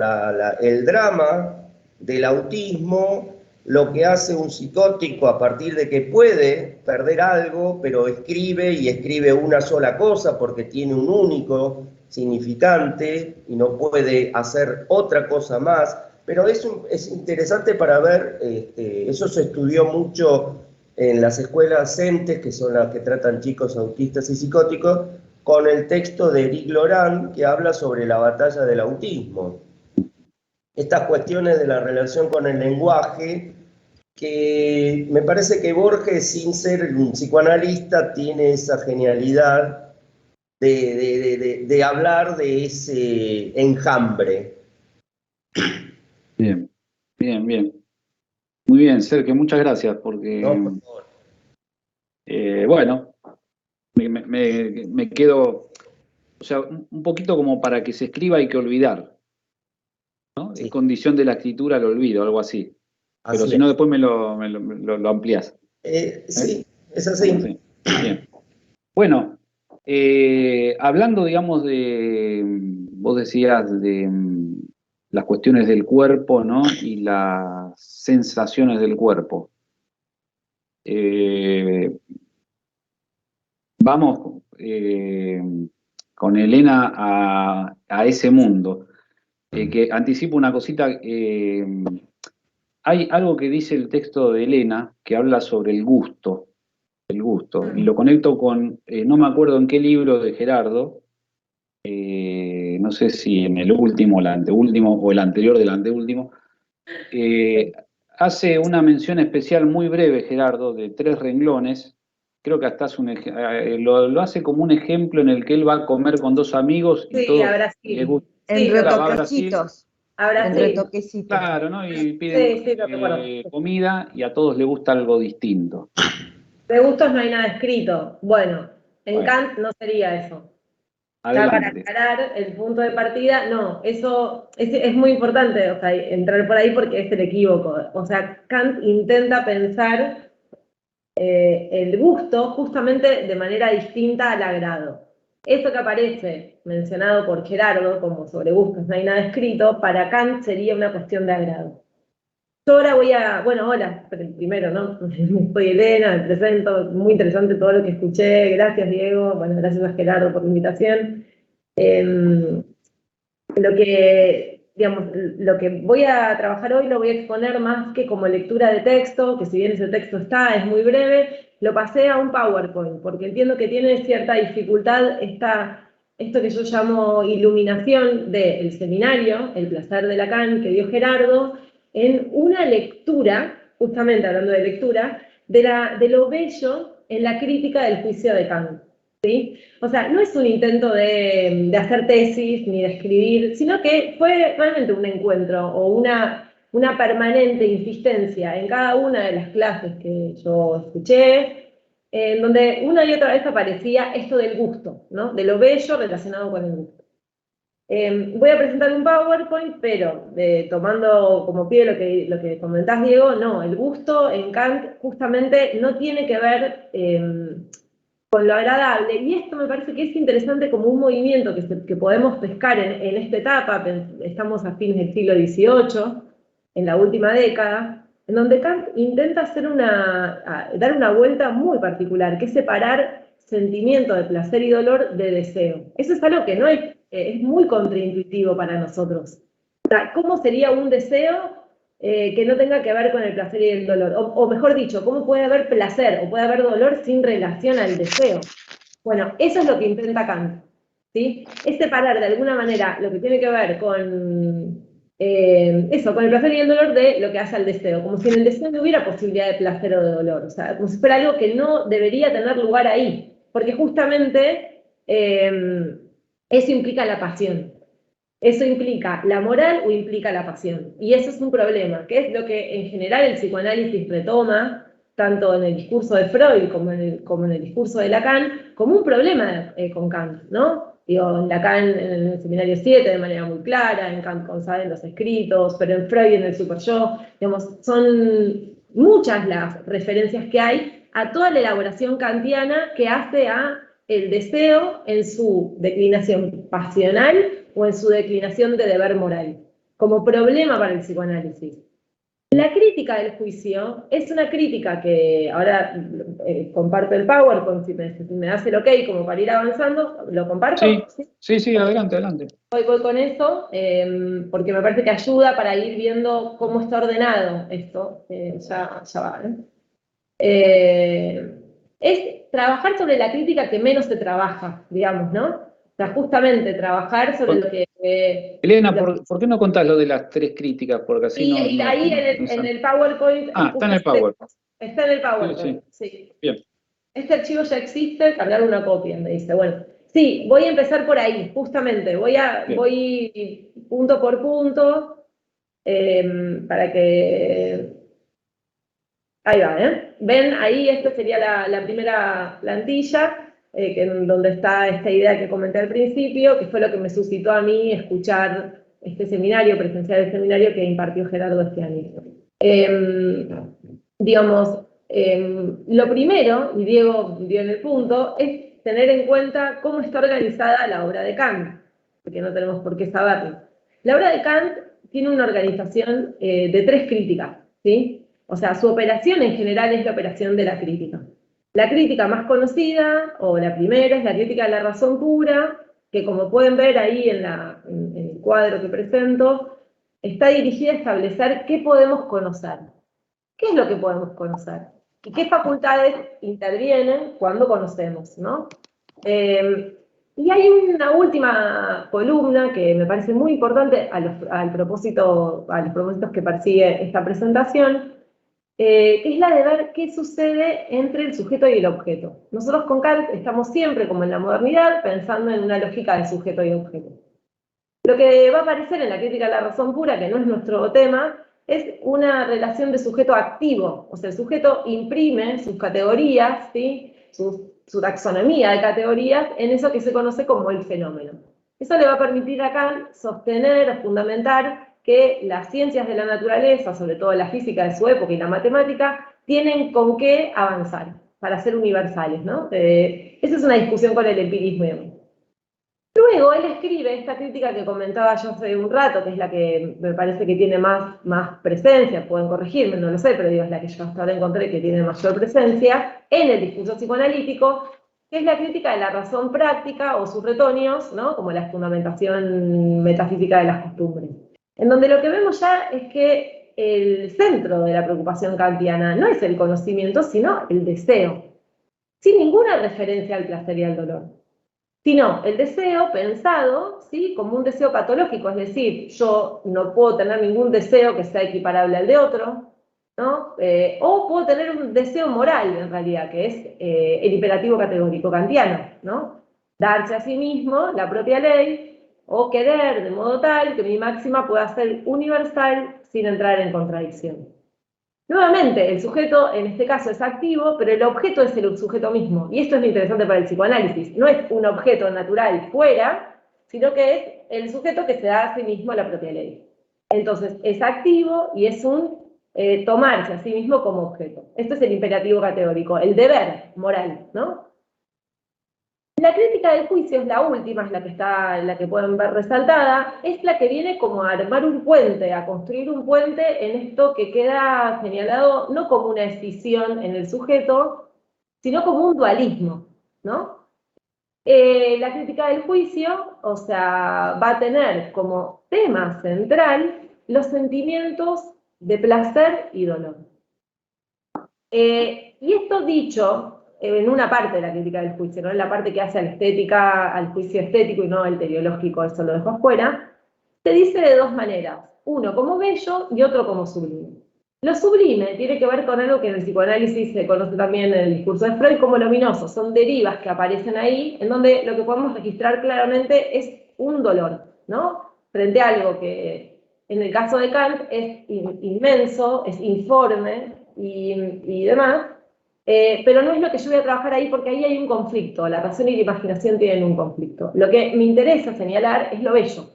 el drama del autismo, lo que hace un psicótico a partir de que puede perder algo, pero escribe y escribe una sola cosa porque tiene un único significante y no puede hacer otra cosa más. Pero es interesante para ver, eso se estudió mucho en las escuelas CENTES, que son las que tratan chicos autistas y psicóticos, con el texto de Eric Laurent, que habla sobre la batalla del autismo. Estas cuestiones de la relación con el lenguaje, que me parece que Borges, sin ser un psicoanalista, tiene esa genialidad de hablar de ese enjambre. Bien, bien, bien. Muy bien, Sergio, muchas gracias, porque, No, por favor. bueno, me quedo, o sea, un poquito como para que se escriba hay que olvidar, ¿no? Es Sí, condición de la escritura el olvido, algo así. Pero así si no, es. después lo amplías. Sí, es Bueno, así. sí. Bien. Bueno, hablando, digamos, vos decías de las cuestiones del cuerpo, ¿no? Y las sensaciones del cuerpo. Eh, Vamos con Elena a ese mundo, que anticipo una cosita. Hay algo que dice el texto de Elena que habla sobre el gusto, y lo conecto con, no me acuerdo en qué libro de Gerardo, no sé si en el último, el anteúltimo o el anterior del anteúltimo, eh, hace una mención especial muy breve, Gerardo, de 3 renglones. Creo que hasta lo hace como un ejemplo en el que él va a comer con 2 amigos y Sí, a todos le Brasil. gusta. En Sí, Claro, va a Brasil, retoquecitos, a en Brasil. retoquecitos. claro, ¿no? Y piden Sí, sí, lo recuerdo. comida y a todos les gusta algo distinto. De gustos no hay nada escrito. Bueno, en Bueno, Kant no sería eso. Ya para adelante. aclarar el punto de partida, no, eso es muy importante, o sea, entrar por ahí porque es el equívoco. O sea, Kant intenta pensar el gusto justamente de manera distinta al agrado. Eso que aparece mencionado por Gerardo como sobre gustos no hay nada escrito, para Kant sería una cuestión de agrado. Yo ahora bueno, hola, primero, ¿no? Soy Elena, me presento, muy interesante todo lo que escuché, gracias Diego, bueno, gracias a Gerardo por la invitación. Lo que, digamos, lo que voy a trabajar hoy lo voy a exponer más que como lectura de texto, que si bien ese texto es muy breve, lo pasé a un PowerPoint, porque entiendo que tiene cierta dificultad esto que yo llamo iluminación del seminario, El placer de Lacan, que dio Gerardo, en una lectura, justamente hablando de lectura, de lo bello en la crítica del juicio de Kant. ¿Sí? O sea, no es un intento de hacer tesis ni de escribir, sino que fue realmente un encuentro o una permanente insistencia en cada una de las clases que yo escuché, en donde una y otra vez aparecía esto del gusto, ¿no? De lo bello relacionado con el gusto. Voy a presentar un PowerPoint, pero tomando como pie lo que comentás, Diego, no, el gusto en Kant justamente no tiene que ver con lo agradable, y esto me parece que es interesante como un movimiento que podemos pescar en esta etapa, estamos a fines del siglo XVIII, en la última década, en donde Kant intenta dar una vuelta muy particular, que es separar sentimiento de placer y dolor de deseo. Eso es algo que no es muy contraintuitivo para nosotros. O sea, ¿cómo sería un deseo que no tenga que ver con el placer y el dolor? O mejor dicho, ¿cómo puede haber placer o puede haber dolor sin relación al deseo? Bueno, eso es lo que intenta Kant, ¿sí? Es separar de alguna manera lo que tiene que ver con con el placer y el dolor de lo que hace al deseo, como si en el deseo no hubiera posibilidad de placer o de dolor, o sea, como si fuera algo que no debería tener lugar ahí, porque justamente eso implica la pasión. ¿Eso implica la moral o implica la pasión? Y eso es un problema, que es lo que en general el psicoanálisis retoma, tanto en el discurso de Freud como en el discurso de Lacan, como un problema con Kant, ¿no? Digo, en Lacan en el seminario 7 de manera muy clara, en Kant con Sade en los escritos, pero en Freud en el Super-Yo, digamos, son muchas las referencias que hay a toda la elaboración kantiana que hace a el deseo en su declinación pasional o en su declinación de deber moral, como problema para el psicoanálisis. La crítica del juicio es una crítica que, ahora comparto el PowerPoint, si me das el ok como para ir avanzando, ¿lo comparto? Sí, adelante, adelante. Voy con eso, porque me parece que ayuda para ir viendo cómo está ordenado esto, ya va, es trabajar sobre la crítica que menos se trabaja, digamos, ¿no? O sea, justamente trabajar sobre lo que... Elena, ¿por qué no contás lo de las 3 críticas? Porque así y ahí en el PowerPoint... está en el PowerPoint. Está en el PowerPoint, sí. Bien. Este archivo ya existe, cargar una copia, me dice. Bueno, sí, voy a empezar por ahí, justamente. Voy punto por punto, para que... Ahí va, ¿eh? Ven, ahí esta sería la primera plantilla, donde está esta idea que comenté al principio, que fue lo que me suscitó a mí escuchar este seminario, presenciar el seminario que impartió Gerardo este año. Digamos, lo primero, y Diego dio en el punto, es tener en cuenta cómo está organizada la obra de Kant, porque no tenemos por qué saberlo. La obra de Kant tiene una organización de 3 críticas, ¿sí? O sea, su operación en general es la operación de la crítica. La crítica más conocida, o la primera, es la crítica de la razón pura, que como pueden ver ahí en el cuadro que presento, está dirigida a establecer qué podemos conocer. ¿Qué es lo que podemos conocer? ¿Y qué facultades intervienen cuando conocemos, ¿no? Y hay una última columna que me parece muy importante a los propósitos que persigue esta presentación, que es la de ver qué sucede entre el sujeto y el objeto. Nosotros con Kant estamos siempre, como en la modernidad, pensando en una lógica de sujeto y objeto. Lo que va a aparecer en la crítica de la razón pura, que no es nuestro tema, es una relación de sujeto activo. O sea, el sujeto imprime sus categorías, ¿sí? Su taxonomía de categorías en eso que se conoce como el fenómeno. Eso le va a permitir a Kant sostener o fundamentar que las ciencias de la naturaleza, sobre todo la física de su época y la matemática, tienen con qué avanzar para ser universales, ¿no? Esa es una discusión con el empirismo. Luego él escribe esta crítica que comentaba yo hace un rato, que es la que me parece que tiene más presencia, pueden corregirme, no lo sé, pero digo, es la que yo hasta ahora encontré que tiene mayor presencia en el discurso psicoanalítico, que es la crítica de la razón práctica o sus retoños, ¿no? Como la fundamentación metafísica de las costumbres. En donde lo que vemos ya es que el centro de la preocupación kantiana no es el conocimiento, sino el deseo, sin ninguna referencia al placer y al dolor, sino el deseo pensado, ¿sí? Como un deseo patológico, es decir, yo no puedo tener ningún deseo que sea equiparable al de otro, ¿no? O puedo tener un deseo moral, en realidad, que es el imperativo categórico kantiano, ¿no? Darse a sí mismo la propia ley, o querer de modo tal que mi máxima pueda ser universal sin entrar en contradicción. Nuevamente, el sujeto en este caso es activo, pero el objeto es el sujeto mismo. Y esto es lo interesante para el psicoanálisis. No es un objeto natural fuera, sino que es el sujeto que se da a sí mismo la propia ley. Entonces, es activo y es un tomarse a sí mismo como objeto. Esto es el imperativo categórico, el deber moral, ¿no? La crítica del juicio es la última, es la que pueden ver resaltada, es la que viene como a armar un puente, a construir un puente en esto que queda señalado no como una escisión en el sujeto, sino como un dualismo, ¿no? La crítica del juicio, o sea, va a tener como tema central los sentimientos de placer y dolor. Y esto dicho en una parte de la crítica del juicio, ¿no? En la parte que hace a la estética, al juicio estético y no al teleológico, eso lo dejo afuera, se dice de 2 maneras, uno como bello y otro como sublime. Lo sublime tiene que ver con algo que en el psicoanálisis se conoce también en el discurso de Freud como luminoso, son derivas que aparecen ahí, en donde lo que podemos registrar claramente es un dolor, ¿no? frente a algo que en el caso de Kant es inmenso, es informe y demás, pero no es lo que yo voy a trabajar ahí porque ahí hay un conflicto, la razón y la imaginación tienen un conflicto. Lo que me interesa señalar es lo bello.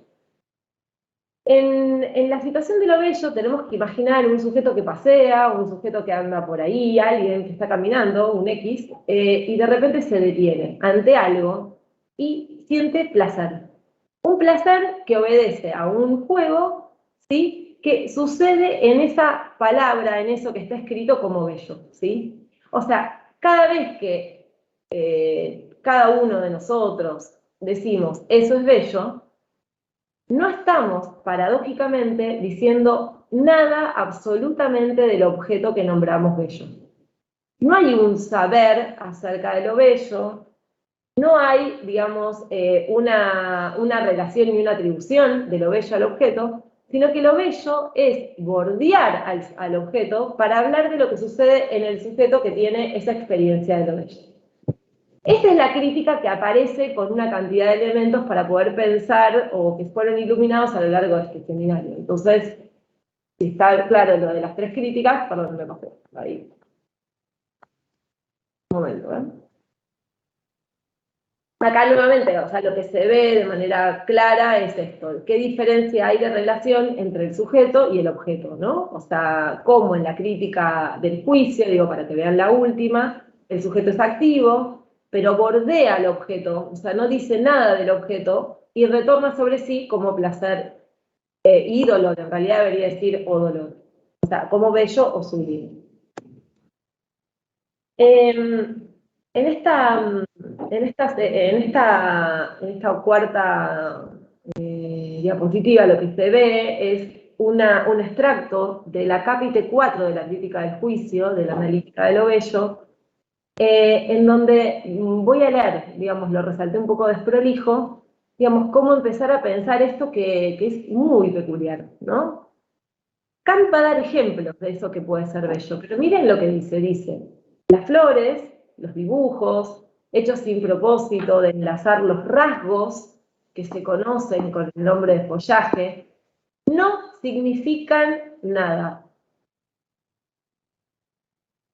En la situación de lo bello tenemos que imaginar un sujeto que pasea, un sujeto que anda por ahí, alguien que está caminando, un X, y de repente se detiene ante algo y siente placer. Un placer que obedece a un juego, ¿sí?, que sucede en esa palabra, en eso que está escrito como bello, ¿sí? O sea, cada vez que cada uno de nosotros decimos eso es bello, no estamos, paradójicamente, diciendo nada absolutamente del objeto que nombramos bello. No hay un saber acerca de lo bello, no hay, digamos, una relación y una atribución de lo bello al objeto, sino que lo bello es bordear al objeto para hablar de lo que sucede en el sujeto que tiene esa experiencia de lo bello. Esta es la crítica que aparece con una cantidad de elementos para poder pensar o que fueron iluminados a lo largo de este seminario. Entonces, si está claro lo de las tres críticas, perdón, me pasé ahí. Un momento, ¿eh? Acá nuevamente, o sea, lo que se ve de manera clara es esto. ¿Qué diferencia hay de relación entre el sujeto y el objeto, ¿no? O sea, como en la crítica del juicio, digo, para que vean la última, el sujeto es activo, pero bordea al objeto, o sea, no dice nada del objeto y retorna sobre sí como placer y dolor, en realidad debería decir o dolor, o sea, como bello o sublime. En esta cuarta diapositiva lo que se ve es un extracto de la capítulo 4 de la crítica del juicio, de la analítica de lo bello, en donde voy a leer, digamos, lo resalté un poco desprolijo, digamos, cómo empezar a pensar esto que es muy peculiar, ¿no? Kant va a dar ejemplos de eso que puede ser bello, pero miren lo que dice, las flores, los dibujos, hechos sin propósito de enlazar los rasgos que se conocen con el nombre de follaje, no significan nada.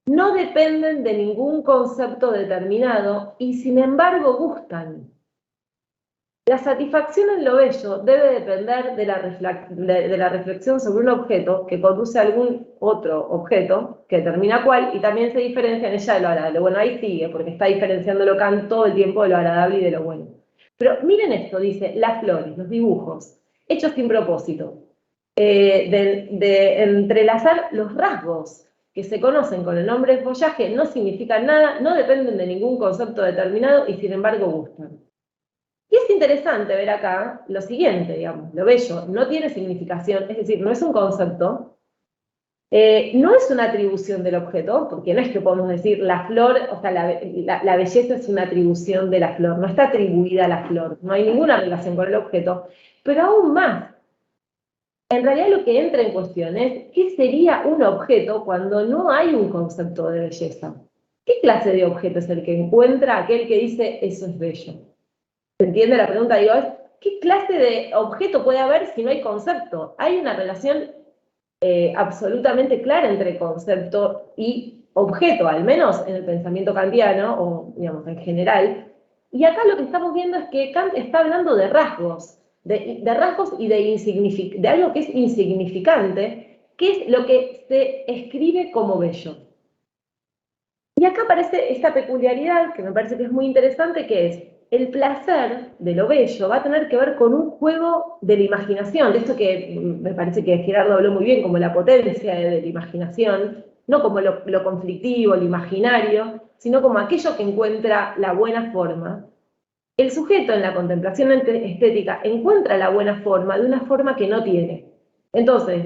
No dependen de ningún concepto determinado y sin embargo gustan. La satisfacción en lo bello debe depender de la reflexión sobre un objeto que conduce a algún otro objeto que determina cuál y también se diferencia en ella de lo agradable. Bueno, ahí sigue, porque está diferenciándolo Kant todo el tiempo de lo agradable y de lo bueno. Pero miren esto, dice, las flores, los dibujos, hechos sin propósito, de entrelazar los rasgos que se conocen con el nombre de follaje, no significan nada, no dependen de ningún concepto determinado y sin embargo gustan. Y es interesante ver acá lo siguiente, digamos, lo bello no tiene significación, es decir, no es un concepto, no es una atribución del objeto, porque no es que podemos decir la flor, o sea, la belleza es una atribución de la flor, no está atribuida a la flor, no hay ninguna relación con el objeto, pero aún más, en realidad lo que entra en cuestión es, ¿qué sería un objeto cuando no hay un concepto de belleza? ¿Qué clase de objeto es el que encuentra aquel que dice eso es bello? ¿Se entiende la pregunta? Digo, ¿qué clase de objeto puede haber si no hay concepto? Hay una relación absolutamente clara entre concepto y objeto, al menos en el pensamiento kantiano, o digamos en general. Y acá lo que estamos viendo es que Kant está hablando de rasgos, de rasgos y de algo que es insignificante, que es lo que se escribe como bello. Y acá aparece esta peculiaridad, que me parece que es muy interesante, que es el placer de lo bello va a tener que ver con un juego de la imaginación, de esto que me parece que Gerardo habló muy bien, como la potencia de la imaginación, no como lo conflictivo, lo imaginario, sino como aquello que encuentra la buena forma. El sujeto en la contemplación estética encuentra la buena forma de una forma que no tiene. Entonces,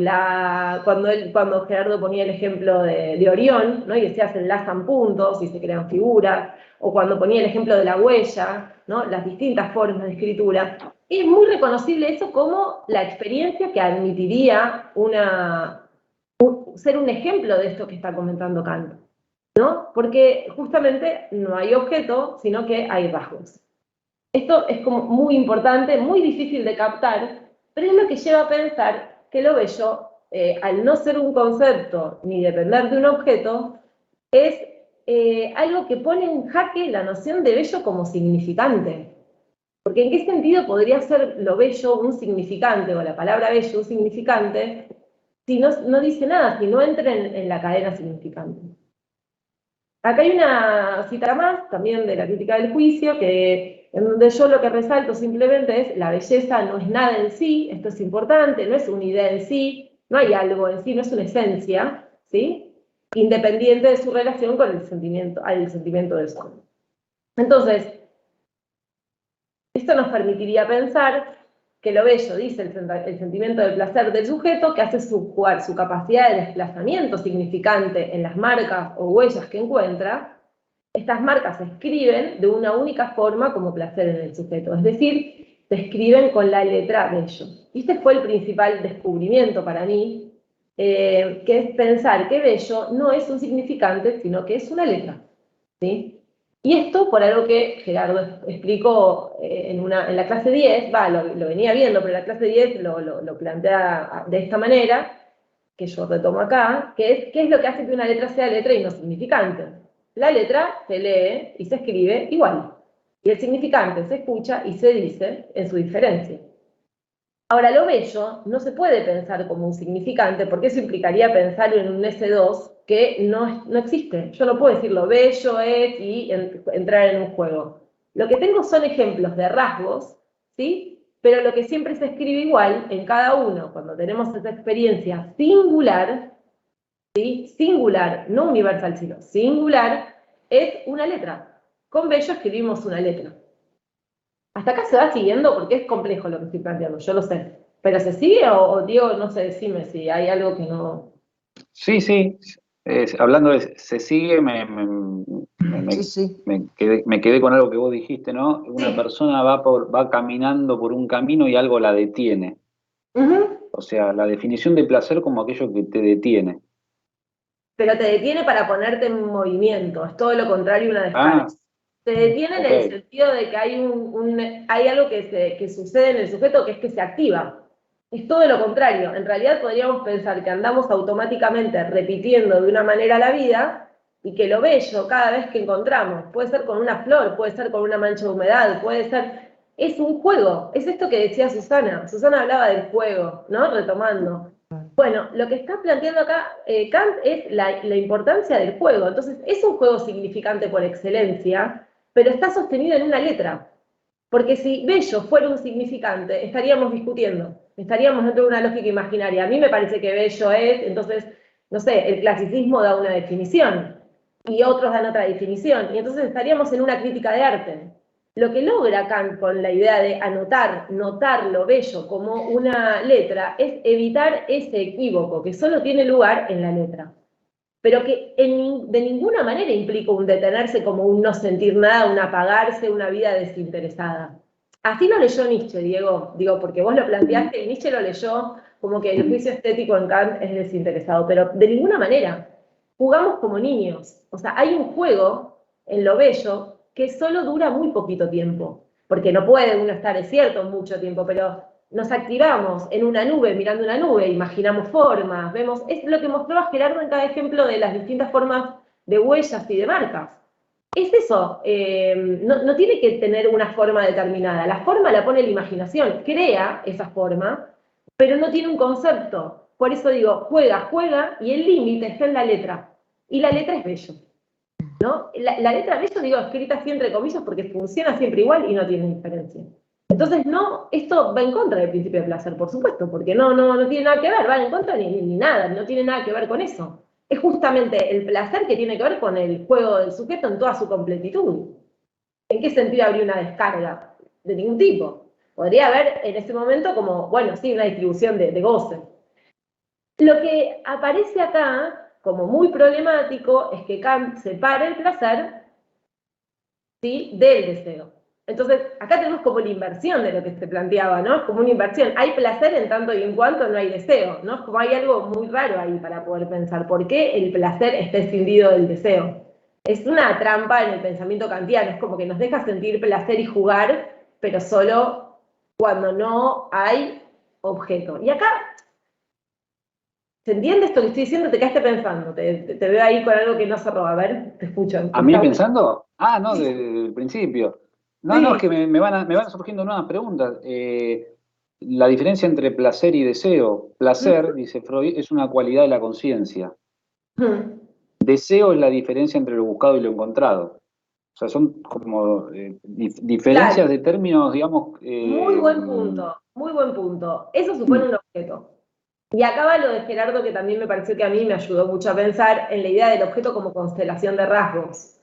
cuando Gerardo ponía el ejemplo de Orión, ¿no? Y decía se enlazan puntos y se crean figuras, o cuando ponía el ejemplo de la huella, ¿no? Las distintas formas de escritura, es muy reconocible eso como la experiencia que admitiría ser un ejemplo de esto que está comentando Kant, ¿no? Porque justamente no hay objeto, sino que hay rasgos. Esto es como muy importante, muy difícil de captar, pero es lo que lleva a pensar que lo bello, al no ser un concepto ni depender de un objeto, es algo que pone en jaque la noción de bello como significante. Porque ¿en qué sentido podría ser lo bello un significante, o la palabra bello un significante, si no dice nada, si no entra en la cadena significante? Acá hay una cita más, también de la crítica del juicio, en donde yo lo que resalto simplemente es la belleza no es nada en sí, esto es importante, no es una idea en sí, no hay algo en sí, no es una esencia, ¿sí? Independiente de su relación con el sentimiento del sol. Entonces, esto nos permitiría pensar que lo bello, dice el sentimiento del placer del sujeto, que hace jugar su capacidad de desplazamiento significante en las marcas o huellas que encuentra. Estas marcas se escriben de una única forma como placer en el sujeto, es decir, se escriben con la letra bello. Y este fue el principal descubrimiento para mí, que es pensar que bello no es un significante, sino que es una letra, ¿sí? Y esto por algo que Gerardo explicó en la clase 10, lo venía viendo, pero la clase 10 lo plantea de esta manera, que yo retomo acá, que es ¿qué es lo que hace que una letra sea letra y no significante? La letra se lee y se escribe igual, y el significante se escucha y se dice en su diferencia. Ahora, lo bello no se puede pensar como un significante, porque eso implicaría pensar en un S2 que no existe. Yo no puedo decir lo bello es y entrar en un juego. Lo que tengo son ejemplos de rasgos, ¿sí? Pero lo que siempre se escribe igual en cada uno, cuando tenemos esa experiencia singular, ¿sí? Singular, no universal, sino singular, es una letra. Con bello escribimos una letra. Hasta acá se va siguiendo porque es complejo lo que estoy planteando, yo lo sé. ¿Pero se sigue o Diego, no sé, decime si hay algo que no... Sí, sí. Hablando de se sigue, Sí, sí. me quedé con algo que vos dijiste, ¿no? Una persona va caminando por un camino y algo la detiene. Ujú. O sea, la definición de placer como aquello que te detiene. Pero te detiene para ponerte en movimiento, es todo lo contrario a una descarga. Ah, Te detiene en ok. el sentido de que hay algo que sucede en el sujeto que es que se activa. Es todo lo contrario. En realidad podríamos pensar que andamos automáticamente repitiendo de una manera la vida y que lo bello cada vez que encontramos, puede ser con una flor, puede ser con una mancha de humedad, puede ser... Es un juego, es esto que decía Susana. Susana hablaba del juego, ¿no? Retomando. Bueno, lo que está planteando acá Kant es la importancia del juego. Entonces, es un juego significante por excelencia, pero está sostenido en una letra. Porque si bello fuera un significante, estaríamos discutiendo, estaríamos dentro de una lógica imaginaria. A mí me parece que bello es, entonces, no sé, el clasicismo da una definición y otros dan otra definición, y entonces estaríamos en una crítica de arte. Lo que logra Kant con la idea de notar lo bello como una letra, es evitar ese equívoco que solo tiene lugar en la letra, pero que de ninguna manera implica un detenerse como un no sentir nada, un apagarse, una vida desinteresada. Así lo leyó Nietzsche, Diego, digo, porque vos lo planteaste y Nietzsche lo leyó como que el juicio estético en Kant es desinteresado, pero de ninguna manera. Jugamos como niños, o sea, hay un juego en lo bello que solo dura muy poquito tiempo, porque no puede uno estar, es cierto, mucho tiempo, pero nos activamos en una nube, mirando una nube, imaginamos formas, vemos, es lo que mostraba Gerardo en cada ejemplo de las distintas formas de huellas y de marcas. Es eso, no tiene que tener una forma determinada, la forma la pone la imaginación, crea esa forma, pero no tiene un concepto. Por eso digo, juega, y el límite está en la letra, y la letra es bello. ¿No? La letra bello, digo, escrita así entre comillas, porque funciona siempre igual y no tiene diferencia. Entonces, no, esto va en contra del principio de placer, por supuesto, porque no tiene nada que ver, va en contra ni nada, no tiene nada que ver con eso. Es justamente el placer que tiene que ver con el juego del sujeto en toda su completitud. ¿En qué sentido habría una descarga? De ningún tipo. Podría haber en ese momento como, bueno, sí, una distribución de goce. Lo que aparece acá como muy problemático es que Kant separa el placer, ¿sí?, del deseo. Entonces, acá tenemos como la inversión de lo que se planteaba, ¿no? Es como una inversión. Hay placer en tanto y en cuanto no hay deseo, ¿no? Es como hay algo muy raro ahí para poder pensar. ¿Por qué el placer está escindido del deseo? Es una trampa en el pensamiento kantiano. Es como que nos deja sentir placer y jugar, pero solo cuando no hay objeto. Y acá, ¿se entiende esto que estoy diciendo? Te quedaste pensando, te veo ahí con algo que no se roba. A ver, te escucho. ¿A mí pensando? Ah, no, desde el principio. No, no, es Sí. que me van surgiendo nuevas preguntas. La diferencia entre placer y deseo. Placer, dice Freud, es una cualidad de la conciencia. Ujú. Deseo es la diferencia entre lo buscado y lo encontrado. O sea, son como diferencias Claro, de términos, digamos. muy buen punto, muy buen punto. Eso supone un objeto. Y acá va lo de Gerardo, que también me pareció que a mí me ayudó mucho a pensar en la idea del objeto como constelación de rasgos.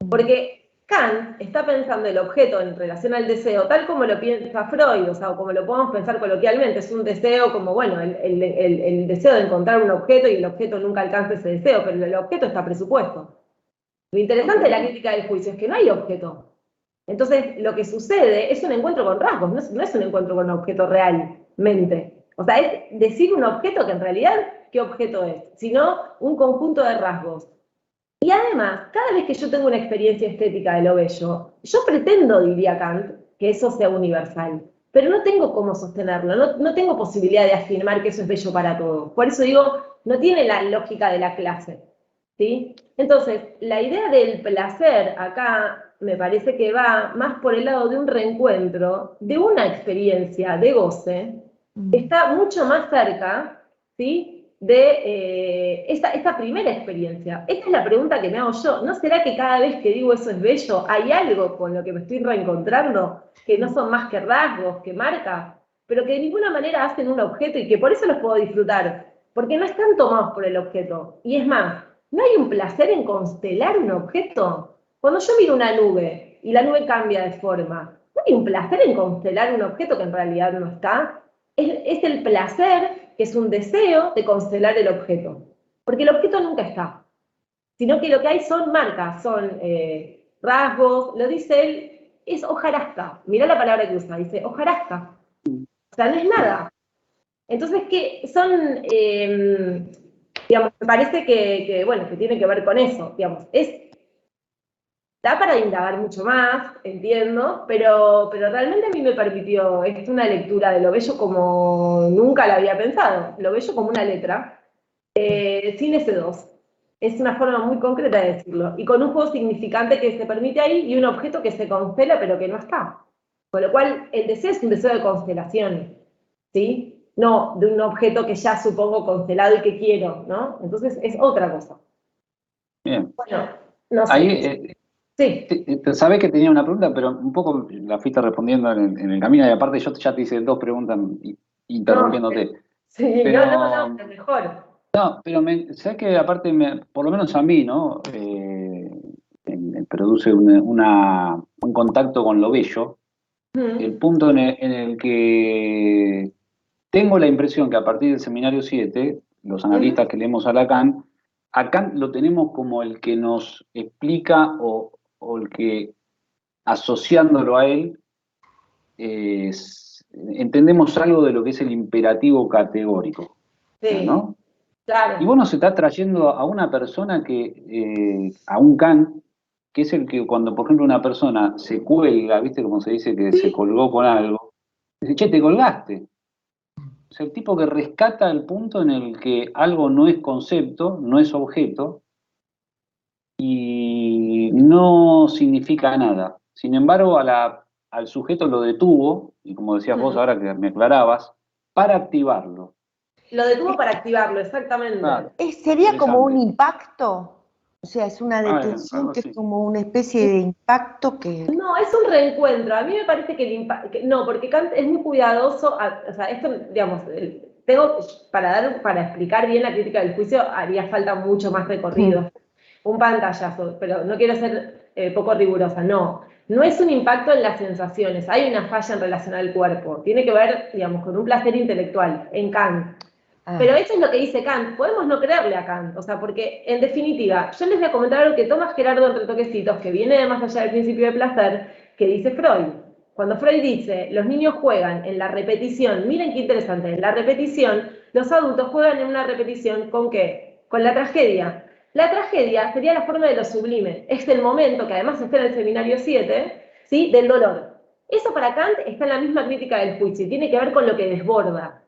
Porque Kant está pensando el objeto en relación al deseo, tal como lo piensa Freud, o sea, como lo podemos pensar coloquialmente, es un deseo como, bueno, el deseo de encontrar un objeto y el objeto nunca alcanza ese deseo, pero el objeto está presupuesto. Lo interesante de la crítica del juicio es que no hay objeto. Entonces, lo que sucede es un encuentro con rasgos, no es un encuentro con un objeto realmente. O sea, es decir un objeto que en realidad, ¿qué objeto es? Sino un conjunto de rasgos. Y además, cada vez que yo tengo una experiencia estética de lo bello, yo pretendo, diría Kant, que eso sea universal, pero no tengo cómo sostenerlo, no tengo posibilidad de afirmar que eso es bello para todos. Por eso digo, no tiene la lógica de la clase, ¿sí? Entonces, la idea del placer acá me parece que va más por el lado de un reencuentro, de una experiencia de goce, está mucho más cerca, ¿sí? De esta primera experiencia. Esta es la pregunta que me hago yo. ¿No será que cada vez que digo eso es bello, hay algo con lo que me estoy reencontrando, que no son más que rasgos, que marcas, pero que de ninguna manera hacen un objeto y que por eso los puedo disfrutar? Porque no están tomados por el objeto. Y es más, ¿no hay un placer en constelar un objeto? Cuando yo miro una nube y la nube cambia de forma, ¿no hay un placer en constelar un objeto que en realidad no está? Es el placer, que es un deseo de constelar el objeto. Porque el objeto nunca está, sino que lo que hay son marcas, son rasgos, lo dice él, es hojarasca. Mirá la palabra que usa, dice hojarasca. O sea, no es nada. Entonces, ¿qué son? Digamos, me parece bueno, que tiene que ver con eso, digamos, da para indagar mucho más, entiendo, pero realmente a mí me permitió una lectura de lo bello como nunca la había pensado, lo bello como una letra, sin ese dos. Es una forma muy concreta de decirlo, y con un juego significante que se permite ahí y un objeto que se constela pero que no está. Con lo cual, el deseo es un deseo de constelación, ¿sí? No de un objeto que ya supongo constelado y que quiero, ¿no? Entonces es otra cosa. Bien. Bueno, no Ahí, sé. Sí. sabés que tenía una pregunta, pero un poco la fuiste respondiendo en el camino, y aparte yo ya te hice dos preguntas No, interrumpiéndote. sí, no, Pero, es mejor. no, pero sabés que aparte, por lo menos a mí, ¿no? Me produce un contacto con lo bello, el Mm, punto en el que tengo la impresión que a partir del seminario 7 los ujú. analistas que leemos a Kant lo tenemos como el que nos explica o el que, asociándolo a él, entendemos algo de lo que es el imperativo categórico, Sí, ¿no? Y claro. bueno, se está trayendo a una persona a un Kant, que es el que cuando, por ejemplo, una persona se cuelga, ¿viste? Como se dice que se Sí, colgó con algo, dice, che, te colgaste. O sea, el tipo que rescata el punto en el que algo no es concepto, no es objeto y no significa nada. Sin embargo, al sujeto lo detuvo, y como decías vos mm. ahora que me aclarabas, para activarlo. Lo detuvo para activarlo, exactamente. Claro, Sería como un interesante. impacto, o sea, es una Algo detención que es así. como una especie de impacto que... No, es un reencuentro. A mí me parece que no, porque Kant es muy cuidadoso. O sea, esto, digamos, para explicar bien la crítica del juicio, haría falta mucho más Mm. recorrido. Un pantallazo, pero no quiero ser poco rigurosa. No, no es un impacto en las sensaciones. Hay una falla en relación al cuerpo. Tiene que ver, digamos, con un placer intelectual, en Kant. Pero Ah, eso es lo que dice Kant. Podemos no creerle a Kant, o sea, porque en definitiva, yo les voy a comentar algo que toma Gerardo entre toquecitos, que viene de más allá del principio de placer, que dice Freud. Cuando Freud dice, los niños juegan en la repetición, miren qué interesante, en la repetición, los adultos juegan en una repetición ¿con qué? Con la tragedia. La tragedia sería la forma de lo sublime. Es el momento, que además está en el seminario 7, ¿sí? Del dolor. Eso para Kant está en la misma crítica del juicio, tiene que ver con lo que desborda,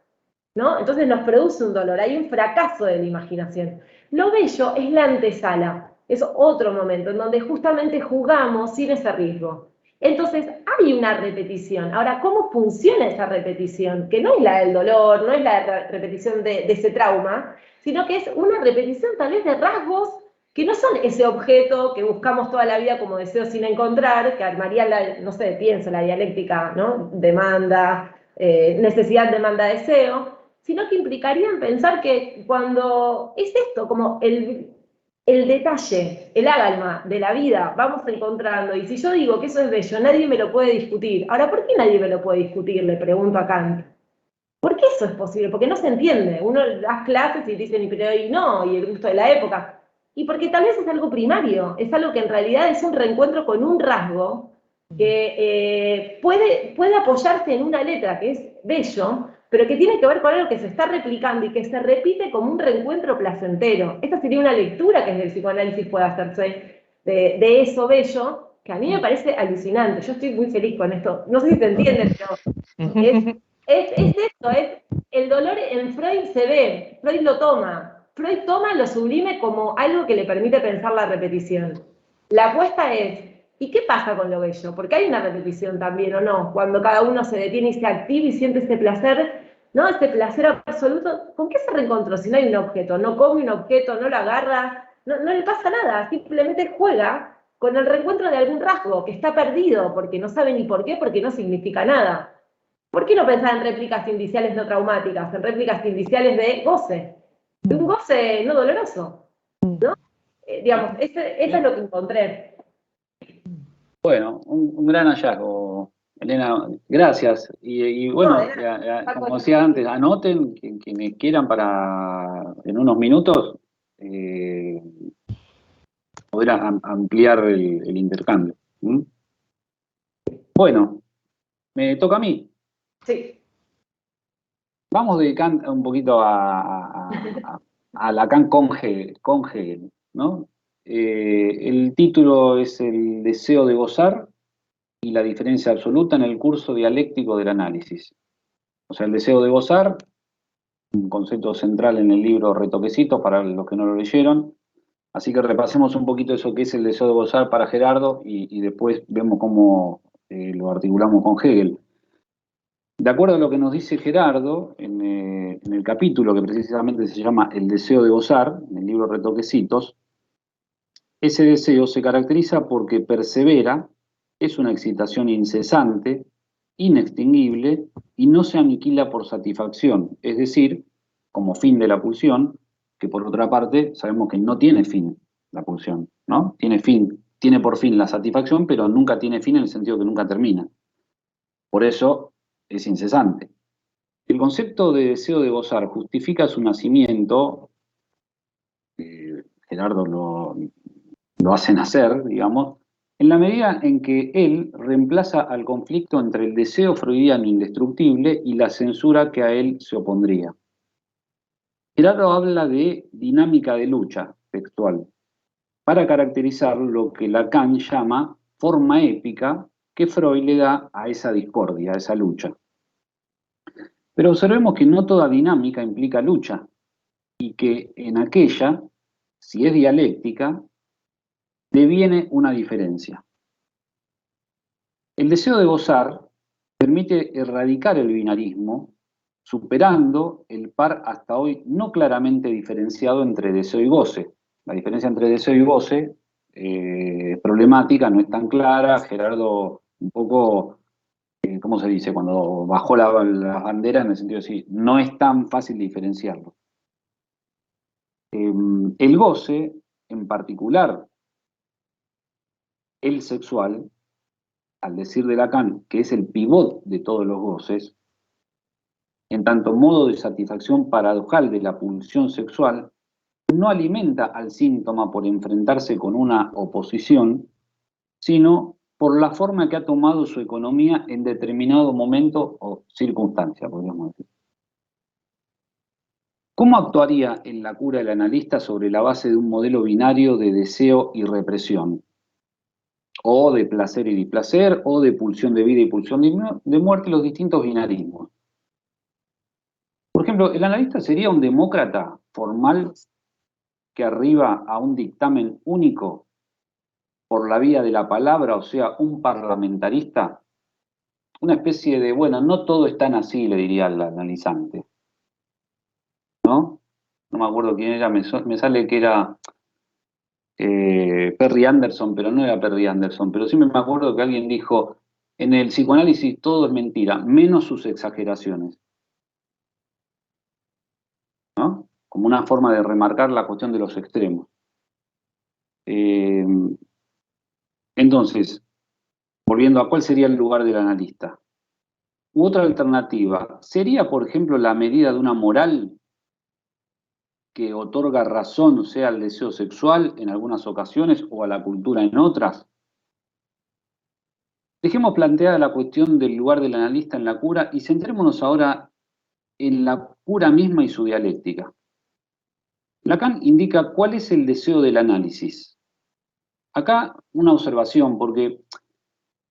¿no? Entonces nos produce un dolor, hay un fracaso de la imaginación. Lo bello es la antesala, es otro momento en donde justamente jugamos sin ese riesgo. Entonces hay una repetición. Ahora, ¿cómo funciona esa repetición? Que no es la del dolor, no es la repetición de ese trauma, sino que es una repetición tal vez de rasgos que no son ese objeto que buscamos toda la vida como deseo sin encontrar, que armaría, no sé, pienso, la dialéctica, ¿no? Demanda, necesidad, demanda, deseo, sino que implicarían pensar que cuando es esto, como el detalle, el alma de la vida, vamos encontrando, y si yo digo que eso es bello, nadie me lo puede discutir. Ahora, ¿por qué nadie me lo puede discutir? Le pregunto a Kant. ¿Por qué eso es posible? Porque no se entiende. Uno da clases y dicen, pero y no, y el gusto de la época. Y porque tal vez es algo primario, es algo que en realidad es un reencuentro con un rasgo que puede apoyarse en una letra que es bello, pero que tiene que ver con algo que se está replicando y que se repite como un reencuentro placentero. Esta sería una lectura que desde el psicoanálisis puede hacerse de eso bello, que a mí me parece alucinante. Yo estoy muy feliz con esto. No sé si se entiende, pero es esto, es el dolor en Freud se ve, Freud lo toma. Freud toma lo sublime como algo que le permite pensar la repetición. La apuesta es, ¿y qué pasa con lo bello? Porque hay una repetición también, ¿o no? Cuando cada uno se detiene y se activa y siente ese placer, ¿no? Ese placer absoluto. ¿Con qué se reencontró si no hay un objeto? No come un objeto, no lo agarra, no le pasa nada, simplemente juega con el reencuentro de algún rasgo que está perdido, porque no sabe ni por qué, porque no significa nada. ¿Por qué no pensar en réplicas indiciales no traumáticas, en réplicas indiciales de goce? De un goce no doloroso, ¿no? Digamos, eso es lo que encontré. Bueno, un gran hallazgo, Elena, gracias. Y bueno, No, de nada. como decía antes, anoten quienes quieran para en unos minutos eh, poder ampliar el intercambio. ¿Mm? Bueno, me toca a mí. Sí. Vamos de Kant un poquito a Lacan con Hegel, ¿no? El título es El deseo de gozar y la diferencia absoluta en el curso dialéctico del análisis. O sea, el deseo de gozar, un concepto central en el libro Retoquecito para los que no lo leyeron. Así que repasemos un poquito eso que es el deseo de gozar para Gerardo y después vemos cómo lo articulamos con Hegel. De acuerdo a lo que nos dice Gerardo en el capítulo que precisamente se llama El deseo de gozar, en el libro Retoquecitos, ese deseo se caracteriza porque persevera, es una excitación incesante, inextinguible y no se aniquila por satisfacción, es decir, como fin de la pulsión, que por otra parte sabemos que no tiene fin la pulsión, ¿no? Tiene fin, tiene por fin la satisfacción, pero nunca tiene fin en el sentido que nunca termina. Por eso es incesante. El concepto de deseo de gozar justifica su nacimiento, Gerardo lo hace nacer, digamos, en la medida en que él reemplaza al conflicto entre el deseo freudiano indestructible y la censura que a él se opondría. Gerardo habla de dinámica de lucha textual, para caracterizar lo que Lacan llama forma épica que Freud le da a esa discordia, a esa lucha. Pero observemos que no toda dinámica implica lucha y que en aquella, si es dialéctica, deviene una diferencia. El deseo de gozar permite erradicar el binarismo, superando el par hasta hoy no claramente diferenciado entre deseo y goce. La diferencia entre deseo y goce es problemática, no es tan clara. Gerardo un poco, ¿cómo se dice? Cuando bajó la bandera en el sentido de decir, no es tan fácil diferenciarlo. El goce, en particular el sexual, al decir de Lacan que es el pivot de todos los goces, en tanto modo de satisfacción paradojal de la pulsión sexual, no alimenta al síntoma por enfrentarse con una oposición, sino por la forma que ha tomado su economía en determinado momento o circunstancia, podríamos decir. ¿Cómo actuaría en la cura el analista sobre la base de un modelo binario de deseo y represión? o de placer y displacer, o de pulsión de vida y pulsión de muerte, los distintos binarismos. Por ejemplo, ¿el analista sería un demócrata formal que arriba a un dictamen único por la vía de la palabra, o sea, un parlamentarista? Una especie de, bueno, no todo es tan así, le diría al analizante, ¿no? No me acuerdo quién era, me sale que era Perry Anderson, pero no era Perry Anderson, pero sí me acuerdo que alguien dijo, en el psicoanálisis todo es mentira, menos sus exageraciones, ¿no? Como una forma de remarcar la cuestión de los extremos. Eh, entonces, volviendo a cuál sería el lugar del analista. U otra alternativa, ¿sería, por ejemplo, la medida de una moral que otorga razón, sea al deseo sexual en algunas ocasiones o a la cultura en otras? Dejemos planteada la cuestión del lugar del analista en la cura y centrémonos ahora en la cura misma y su dialéctica. Lacan indica cuál es el deseo del análisis. Acá una observación, porque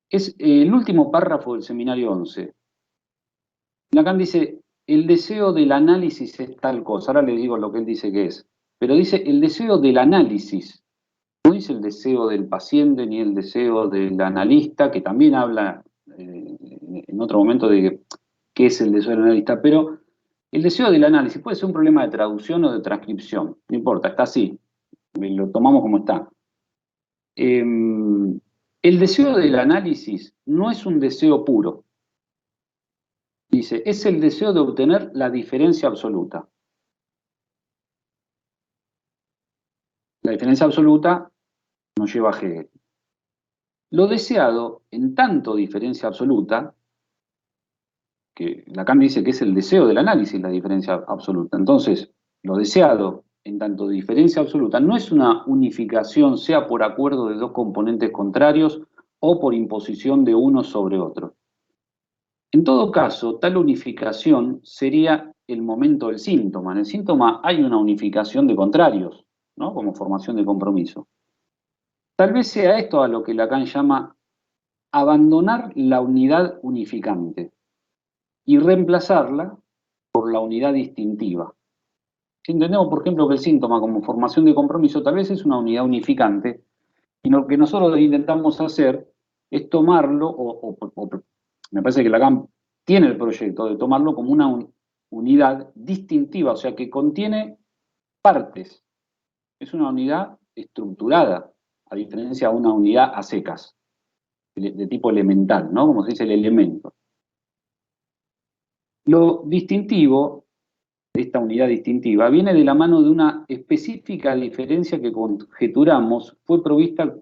es el último párrafo del seminario 11. Lacan dice, el deseo del análisis es tal cosa, ahora les digo lo que él dice que es, pero dice el deseo del análisis, no dice el deseo del paciente ni el deseo del analista, que también habla en otro momento de qué es el deseo del analista, pero el deseo del análisis puede ser un problema de traducción o de transcripción, no importa, está así, lo tomamos como está. El deseo del análisis no es un deseo puro. Dice, es el deseo de obtener la diferencia absoluta. La diferencia absoluta nos lleva a Hegel. Lo deseado, en tanto diferencia absoluta, que Lacan dice que es el deseo del análisis, la diferencia absoluta. Entonces, lo deseado, en tanto diferencia absoluta, no es una unificación, sea por acuerdo de dos componentes contrarios o por imposición de uno sobre otro. En todo caso, tal unificación sería el momento del síntoma. En el síntoma hay una unificación de contrarios, ¿no? Como formación de compromiso. Tal vez sea esto a lo que Lacan llama abandonar la unidad unificante y reemplazarla por la unidad distintiva. Si entendemos, por ejemplo, que el síntoma como formación de compromiso tal vez es una unidad unificante, y lo que nosotros intentamos hacer es tomarlo, me parece que Lacan tiene el proyecto de tomarlo como una unidad distintiva, o sea, que contiene partes. Es una unidad estructurada, a diferencia de una unidad a secas, de tipo elemental, ¿no? Como se dice el elemento. Lo distintivo, de esta unidad distintiva, viene de la mano de una específica diferencia que conjeturamos fue provista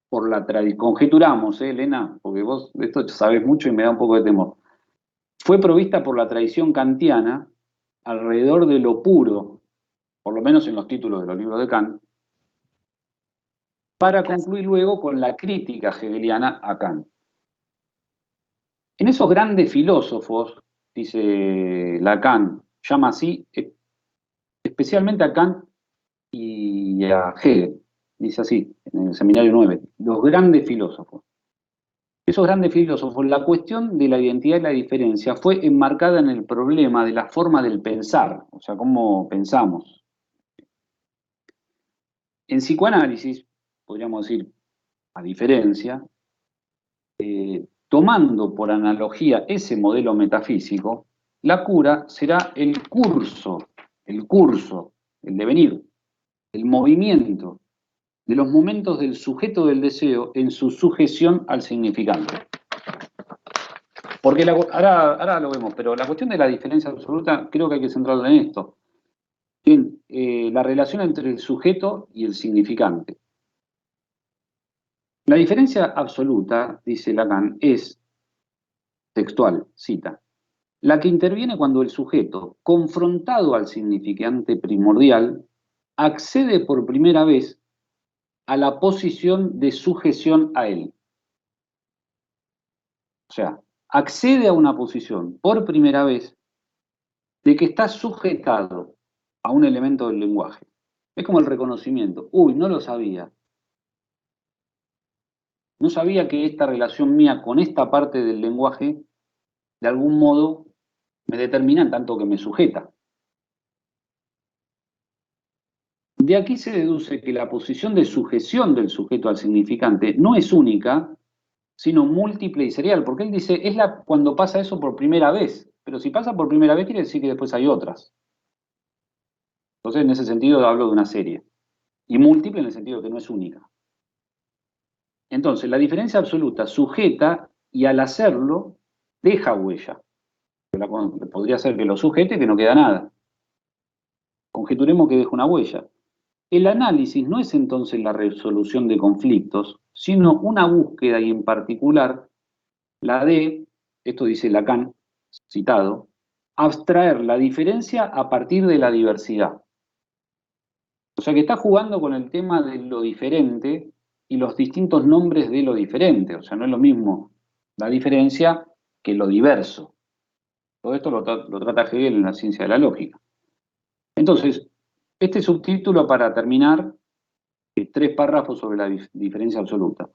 por la tradición. Conjeturamos, Elena, porque vos de esto sabés mucho y me da un poco de temor. Fue provista por la tradición kantiana alrededor de lo puro, por lo menos en los títulos de los libros de Kant, para concluir luego con la crítica hegeliana a Kant. En esos grandes filósofos, dice Lacan, llama así especialmente a Kant y a Hegel, dice así, en el seminario 9, los grandes filósofos. Esos grandes filósofos, la cuestión de la identidad y la diferencia fue enmarcada en el problema de la forma del pensar, o sea, cómo pensamos. En psicoanálisis, podríamos decir, a diferencia, tomando por analogía ese modelo metafísico, la cura será el curso, el devenir, el movimiento de los momentos del sujeto del deseo en su sujeción al significante. Porque ahora lo vemos, pero la cuestión de la diferencia absoluta creo que hay que centrarla en esto. En la relación entre el sujeto y el significante. La diferencia absoluta, dice Lacan, es textual, cita, la que interviene cuando el sujeto, confrontado al significante primordial, accede por primera vez a la posición de sujeción a él. O sea, accede a una posición por primera vez de que está sujetado a un elemento del lenguaje. Es como el reconocimiento. Uy, no lo sabía. no sabía que esta relación mía con esta parte del lenguaje, de algún modo, me determina en tanto que me sujeta. De aquí se deduce que la posición de sujeción del sujeto al significante no es única, sino múltiple y serial, porque él dice, cuando pasa eso por primera vez, pero si pasa por primera vez quiere decir que después hay otras. Entonces, en ese sentido hablo de una serie. Y múltiple en el sentido de que no es única. Entonces, la diferencia absoluta sujeta y al hacerlo deja huella. Podría ser que lo sujete y que no queda nada. Conjeturemos que deja una huella. El análisis no es entonces la resolución de conflictos, sino una búsqueda y en particular la de, esto dice Lacan, citado, abstraer la diferencia a partir de la diversidad. O sea que está jugando con el tema de lo diferente y los distintos nombres de lo diferente. O sea, no es lo mismo la diferencia que lo diverso. Todo esto lo trata Hegel en la ciencia de la lógica. Entonces, este subtítulo para terminar, 3 párrafos sobre la diferencia absoluta.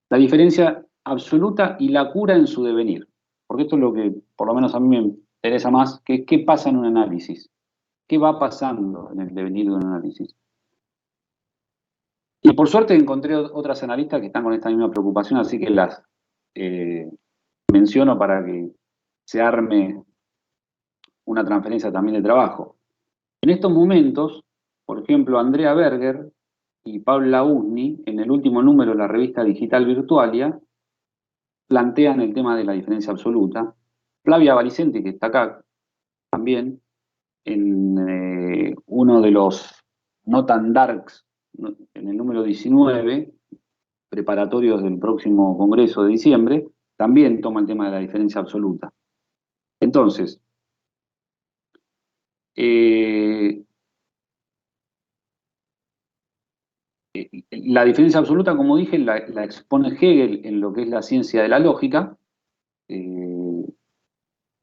La diferencia absoluta y la cura en su devenir. Porque esto es lo que, por lo menos a mí me interesa más, que es qué pasa en un análisis. ¿Qué va pasando en el devenir de un análisis? Y por suerte encontré otras analistas que están con esta misma preocupación, así que las menciono para que se arme una transferencia también de trabajo. En estos momentos, por ejemplo, Andrea Berger y Paula Usni, en el último número de la revista digital Virtualia, plantean el tema de la diferencia absoluta. Flavia Valicenti, que está acá también, en uno de los no tan darks, en el número 19, preparatorios del próximo Congreso de diciembre, también toma el tema de la diferencia absoluta. Entonces, la diferencia absoluta, como dije, la expone Hegel en lo que es la ciencia de la lógica,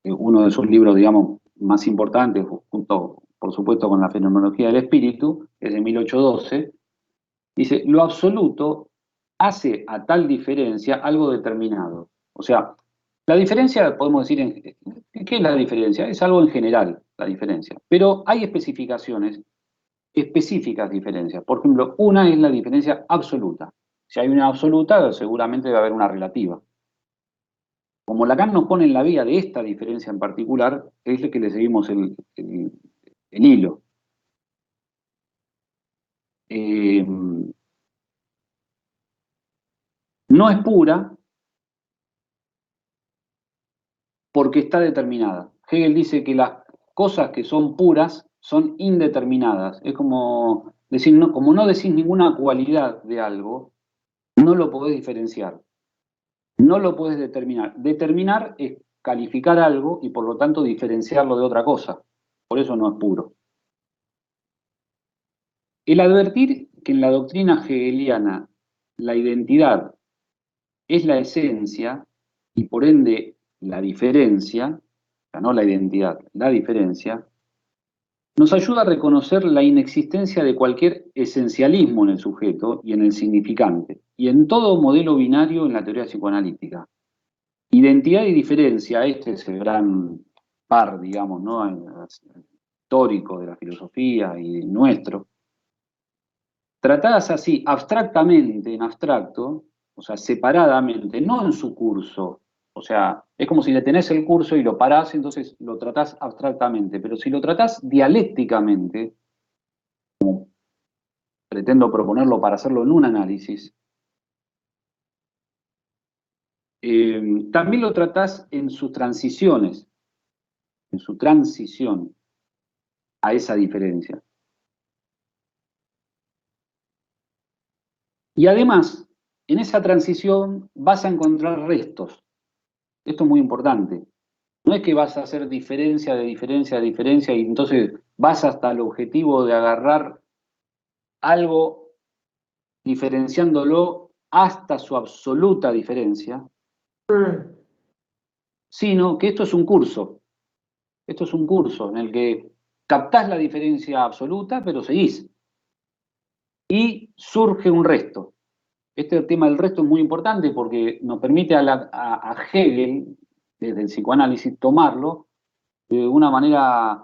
uno de sus libros, digamos, más importantes, junto, por supuesto, con la fenomenología del espíritu, es de 1812, dice, lo absoluto hace a tal diferencia algo determinado. O sea, la diferencia, podemos decir, ¿qué es la diferencia? Es algo en general, la diferencia. Pero hay especificaciones, específicas diferencias. Por ejemplo, una es la diferencia absoluta. Si hay una absoluta, seguramente va a haber una relativa. Como Lacan nos pone en la vía de esta diferencia en particular, es el que le seguimos el hilo. No es pura porque está determinada. Hegel dice que las cosas que son puras son indeterminadas. Es como decir, no, como no decís ninguna cualidad de algo, no lo podés diferenciar. No lo podés determinar. Determinar es calificar algo y por lo tanto diferenciarlo de otra cosa. Por eso no es puro. El advertir que en la doctrina hegeliana la identidad es la esencia y por ende la diferencia, o sea, no la identidad, la diferencia, nos ayuda a reconocer la inexistencia de cualquier esencialismo en el sujeto y en el significante, y en todo modelo binario en la teoría psicoanalítica. Identidad y diferencia, este es el gran par, digamos, ¿no? Histórico de la filosofía y nuestro. Tratadas así, abstractamente, en abstracto, o sea, separadamente, no en su curso. O sea, es como si detenés el curso y lo parás, entonces lo tratás abstractamente. Pero si lo tratás dialécticamente, pretendo proponerlo para hacerlo en un análisis, también lo tratás en sus transiciones, en su transición a esa diferencia. Y además, en esa transición vas a encontrar restos. Esto es muy importante. No es que vas a hacer diferencia de diferencia de diferencia y entonces vas hasta el objetivo de agarrar algo diferenciándolo hasta su absoluta diferencia, sino que esto es un curso. Esto es un curso en el que captás la diferencia absoluta, pero seguís. Y surge un resto. este tema del resto es muy importante porque nos permite a Hegel, desde el psicoanálisis, tomarlo de una manera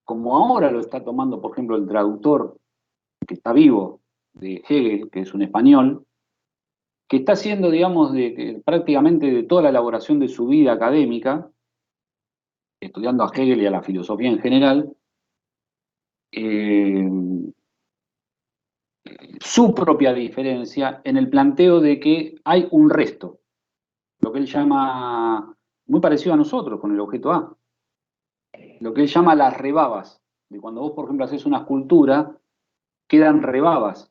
como ahora lo está tomando, por ejemplo, el traductor que está vivo de Hegel, que es un español, que está haciendo, digamos, prácticamente de toda la elaboración de su vida académica, estudiando a Hegel y a la filosofía en general, su propia diferencia en el planteo de que hay un resto, lo que él llama, muy parecido a nosotros con el objeto A, lo que él llama las rebabas, de cuando vos, por ejemplo, haces una escultura, quedan rebabas,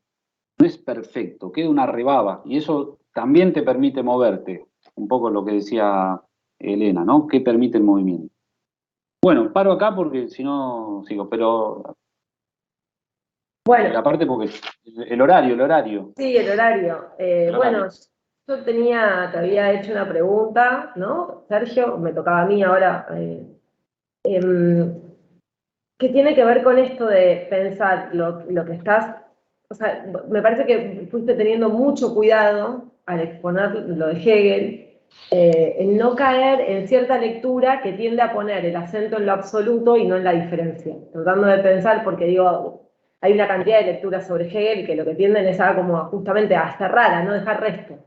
no es perfecto, queda una rebaba, y eso también te permite moverte, un poco lo que decía Elena, ¿no? ¿Qué permite el movimiento? Bueno, paro acá porque si no sigo, pero Bueno, aparte porque el horario. sí, el horario. El Bueno, horario. yo te había hecho una pregunta, ¿no? Sergio, me tocaba a mí ahora. Em, que tiene que ver con esto de pensar lo que estás, o sea, me parece que fuiste teniendo mucho cuidado al exponer lo de Hegel, en no caer en cierta lectura que tiende a poner el acento en lo absoluto y no en la diferencia, tratando de pensar, porque digo, hay una cantidad de lecturas sobre Hegel que lo que tienden es a como justamente a cerrar, a no dejar resto.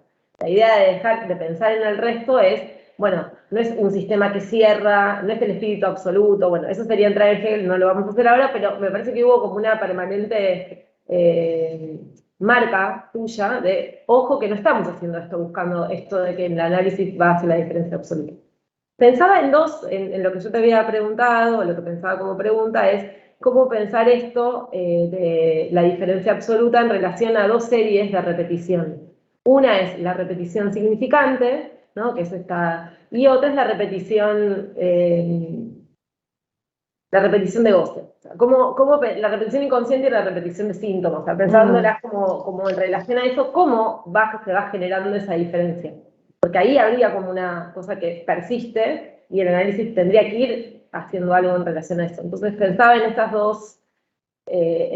La idea de pensar en el resto es, bueno, no es un sistema que cierra, no es el espíritu absoluto, bueno, eso sería entrar en Hegel, no lo vamos a hacer ahora, pero me parece que hubo como una permanente marca tuya de, ojo que no estamos haciendo esto, buscando esto de que el análisis va hacia la diferencia absoluta. Pensaba en dos, en lo que yo te había preguntado, o lo que pensaba como pregunta es, cómo pensar esto de la diferencia absoluta en relación a dos series de repetición. Una es la repetición significante, ¿no? Que es esta, y otra es la repetición de goce. O sea, la repetición inconsciente y la repetición de síntomas. O sea, pensándolas como en relación a eso, cómo se va generando esa diferencia. Porque ahí habría como una cosa que persiste y el análisis tendría que ir haciendo algo en relación a eso. Entonces pensaba en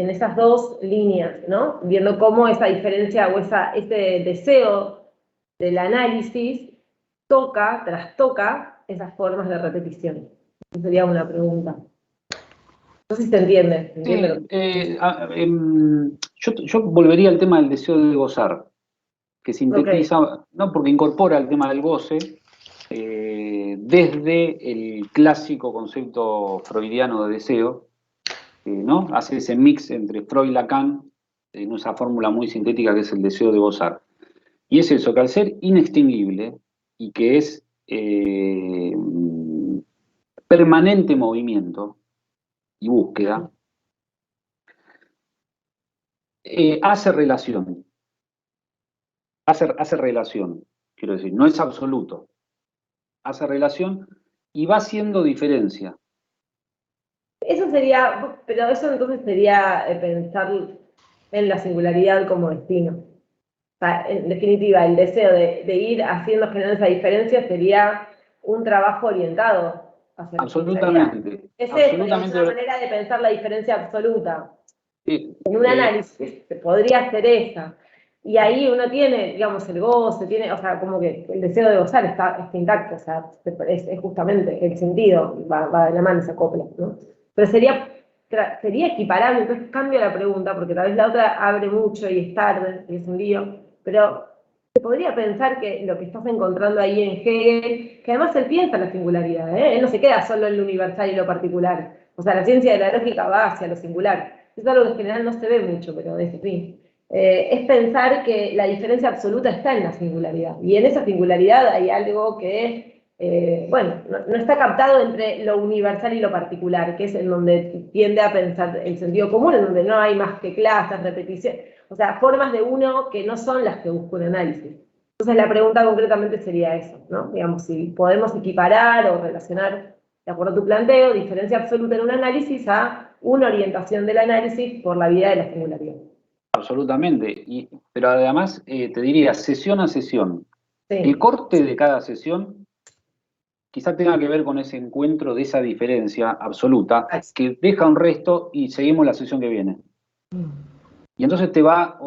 esas dos líneas, ¿no? Viendo cómo esa diferencia o ese deseo del análisis trastoca esas formas de repetición. Esa sería una pregunta. No sé si te entiende. Yo volvería al tema del deseo de gozar, que sintetiza, no, porque incorpora el tema del goce desde el clásico concepto freudiano de deseo, ¿no? Hace ese mix entre Freud y Lacan en esa fórmula muy sintética que es el deseo de gozar. Y es eso, que al ser inextinguible y que es permanente movimiento y búsqueda, hace relación. Hace relación, quiero decir, no es absoluto. Hace relación y va haciendo diferencia. Eso sería, pero eso entonces sería pensar en la singularidad como destino. O sea, en definitiva, el deseo de ir generando esa diferencia sería un trabajo orientado hacia la singularidad. Absolutamente. Es Absolutamente. una manera de pensar la diferencia absoluta. Sí, En un análisis podría ser esa. Y ahí uno tiene, digamos, el goce, o sea, como que el deseo de gozar está intacto, o sea, es justamente el sentido, va de la mano esa copla, ¿no? Pero sería equiparable, entonces cambio la pregunta, porque tal vez la otra abre mucho y es tarde, y es un lío, pero se podría pensar que lo que estás encontrando ahí en Hegel, que además él piensa en la singularidad, ¿eh? Él no se queda solo en lo universal y lo particular, o sea, la ciencia de la lógica va hacia lo singular. Es algo que en general no se ve mucho, pero es fin. Es pensar que la diferencia absoluta está en la singularidad. Y en esa singularidad hay algo que, bueno, no está captado entre lo universal y lo particular, que es en donde tiende a pensar el sentido común, en donde no hay más que clases, repeticiones, o sea, formas de uno que no son las que busca un análisis. Entonces la pregunta concretamente sería eso, ¿no? Digamos, si podemos equiparar o relacionar, de acuerdo a tu planteo, diferencia absoluta en un análisis a una orientación del análisis por la vía de la singularidad. Absolutamente. Pero además te diría, sesión a sesión. Sí. El corte de cada sesión quizá tenga que ver con ese encuentro de esa diferencia absoluta que deja un resto y seguimos la sesión que viene. Y entonces te va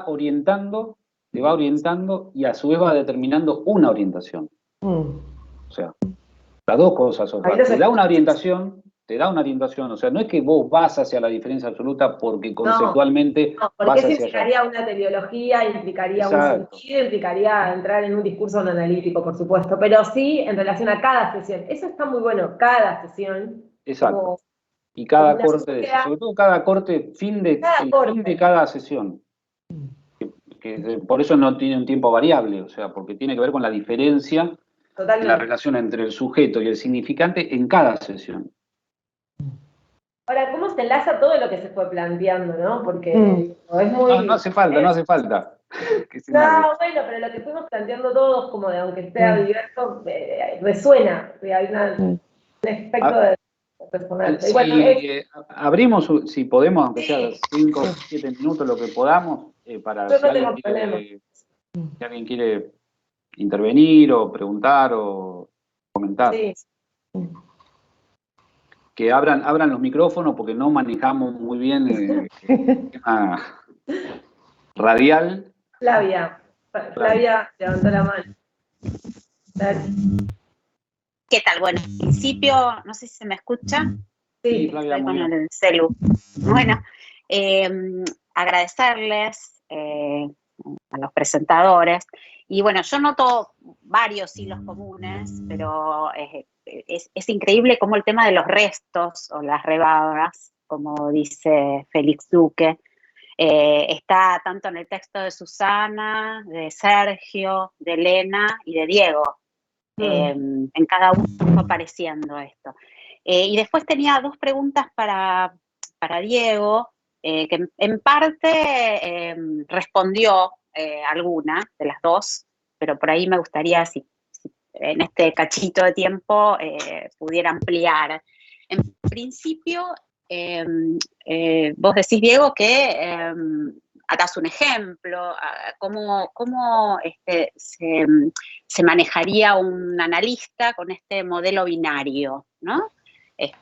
orientando te va orientando y a su vez va determinando una orientación. Mm. O sea, las dos cosas, o sea, Ahí los te da una orientación, o sea, no es que vos vas hacia la diferencia absoluta porque conceptualmente No, porque vas eso hacia allá. implicaría una teleología, implicaría un Exacto, sentido, implicaría entrar en un discurso analítico, por supuesto, pero sí en relación a cada sesión. Eso está muy bueno, cada sesión, exacto. como Y cada una corte de eso, búsqueda, sobre todo cada corte, el fin cada de corte, cada sesión, que por eso no tiene un tiempo variable, o sea, porque tiene que ver con la diferencia de la totalmente. relación entre el sujeto y el significante en cada sesión. Ahora, ¿cómo se enlaza todo lo que se fue planteando, no? Porque es No, no muy... hace falta, no hace falta que se No, enlace. bueno, pero lo que fuimos planteando todos, como de aunque sea Mm. diverso, resuena, hay un aspecto A- personal. Y bueno, Si abrimos, si podemos, aunque sea sí, 5 o 7 minutos, lo que podamos, para yo no tengo problema. si alguien quiere intervenir o preguntar o comentar. Sí. Que abran los micrófonos porque no manejamos muy bien el tema radial. Flavia, Flavia levantó la mano. Dale. ¿Qué tal? Bueno, en principio, no sé si se me escucha. Sí, Sí, Flavia, Estoy muy con bien. el celu. Bueno, agradecerles a los presentadores. Y bueno, yo noto varios hilos comunes, pero es increíble cómo el tema de los restos o las rebagas, como dice Félix Duque, está tanto en el texto de Susana, de Sergio, de Elena y de Diego. En cada uno fue apareciendo esto. Y después tenía dos preguntas para Diego, que en parte respondió alguna de las dos, pero por ahí me gustaría, si en este cachito de tiempo pudiera ampliar. En principio, vos decís, Diego, que hagas un ejemplo, cómo se manejaría un analista con este modelo binario, ¿no?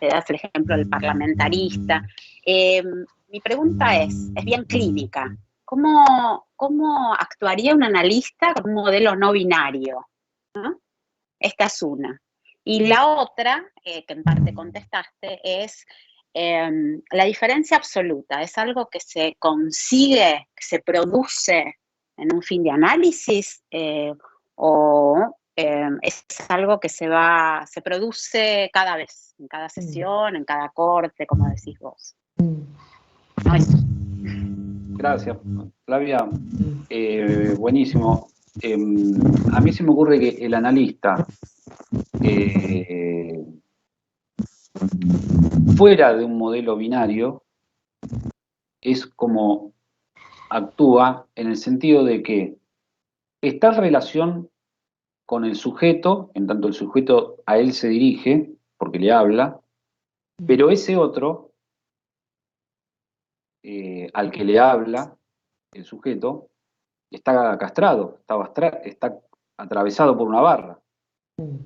Das el ejemplo del parlamentarista. Mi pregunta es bien clínica. ¿Cómo actuaría un analista con un modelo no binario? ¿No? Esta es una. Y la otra, que en parte contestaste, es la diferencia absoluta. ¿Es algo que se consigue, que se produce en un fin de análisis? ¿O es algo que se produce cada vez, en cada sesión, en cada corte, como decís vos? No, eso. Gracias, Flavia. Buenísimo. A mí se me ocurre que el analista, fuera de un modelo binario, es como actúa en el sentido de que está en relación con el sujeto, en tanto el sujeto a él se dirige, porque le habla, pero ese otro, al que le habla, el sujeto, está castrado, está atravesado por una barra.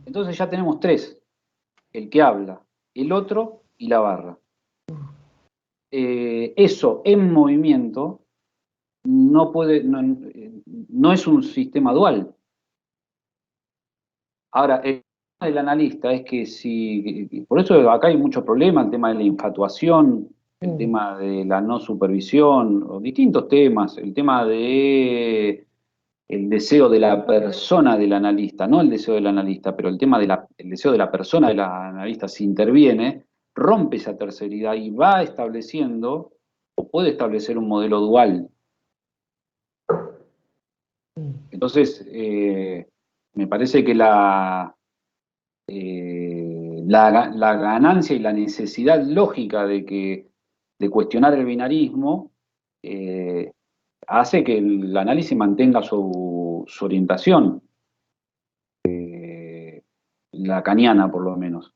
Entonces ya tenemos tres, el que habla, el otro y la barra. Eso en movimiento no es un sistema dual. Ahora, el tema del analista es que por eso acá hay mucho problema, el tema de la infatuación, el tema de la no supervisión, o distintos temas, el tema de el deseo de la persona del analista, no el deseo del analista, pero el tema el deseo de la persona del analista, si interviene, rompe esa terceridad y va estableciendo, o puede establecer un modelo dual. Entonces, me parece que la ganancia y la necesidad lógica de cuestionar el binarismo hace que el análisis mantenga su orientación, lacaniana por lo menos.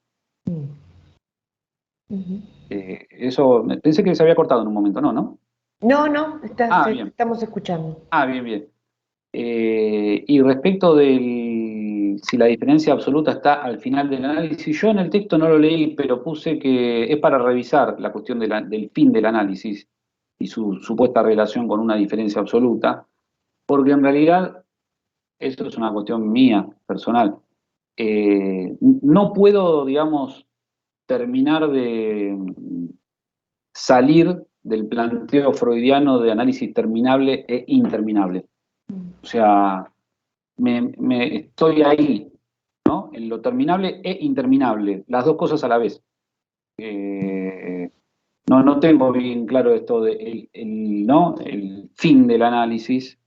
Eso, pensé que se había cortado en un momento, ¿no? No, Bien. estamos escuchando. Bien. Y respecto si la diferencia absoluta está al final del análisis, yo en el texto no lo leí, pero puse que es para revisar la cuestión del fin del análisis y su supuesta relación con una diferencia absoluta. porque en realidad, esto es una cuestión mía, personal, no puedo, digamos, terminar de salir del planteo freudiano de análisis terminable e interminable. O sea, estoy ahí, ¿no? En lo terminable e interminable, las dos cosas a la vez. No tengo bien claro esto de ¿no? El fin del análisis,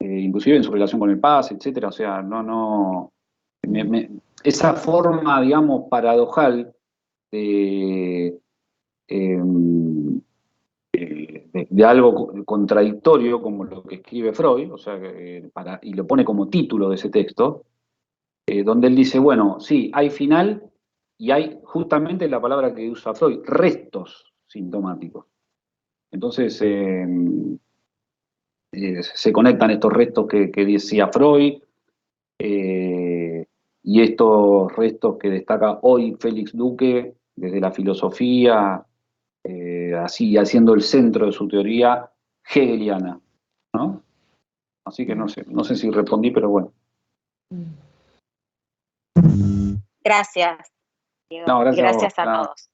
inclusive en su relación con el paz, etcétera. O sea, esa forma, digamos, paradojal de, de algo contradictorio, como lo que escribe Freud, o sea, y lo pone como título de ese texto, donde él dice, bueno, sí, hay final y hay justamente la palabra que usa Freud, restos sintomáticos. Entonces, se conectan estos restos que decía Freud, y estos restos que destaca hoy Félix Duque desde la filosofía, así haciendo el centro de su teoría hegeliana, ¿no? Así que no sé si respondí, pero bueno. Gracias, Diego. No, gracias a vos. Gracias a No. todos.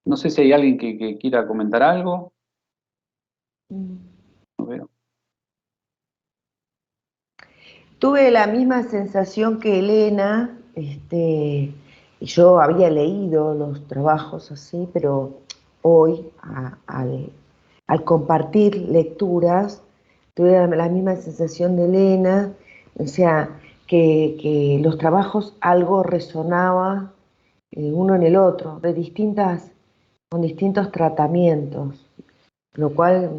No sé si hay alguien que quiera comentar algo. No veo. Tuve la misma sensación que Elena, yo había leído los trabajos así, pero hoy, al compartir lecturas, tuve la misma sensación de Elena, o sea, que los trabajos algo resonaba uno en el otro, con distintos tratamientos, lo cual,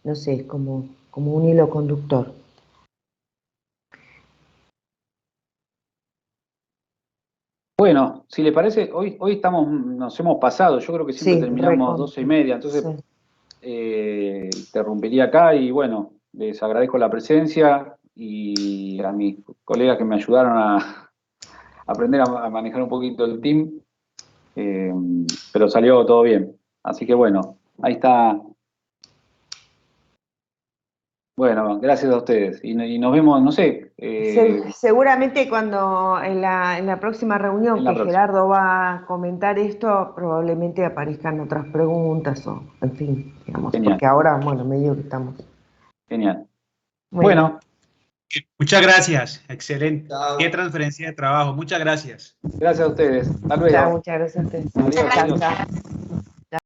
no sé, como un hilo conductor. Bueno, si le parece, hoy nos hemos pasado, yo creo que siempre Sí, terminamos 12:30, entonces interrumpiría acá y bueno, les agradezco la presencia y a mis colegas que me ayudaron a aprender a manejar un poquito el team, pero salió todo bien. Así que bueno, ahí está. Bueno, gracias a ustedes y nos vemos, no sé. Seguramente cuando en la próxima reunión que Gerardo va a comentar esto, probablemente aparezcan otras preguntas o, en fin, digamos, Genial. porque ahora, bueno, medio que estamos. Genial. Bueno. Muchas gracias, excelente. Chao. Qué transferencia de trabajo, muchas gracias. Gracias a ustedes. Hasta luego. Chao, muchas gracias a ustedes. Adiós. Chao, chao.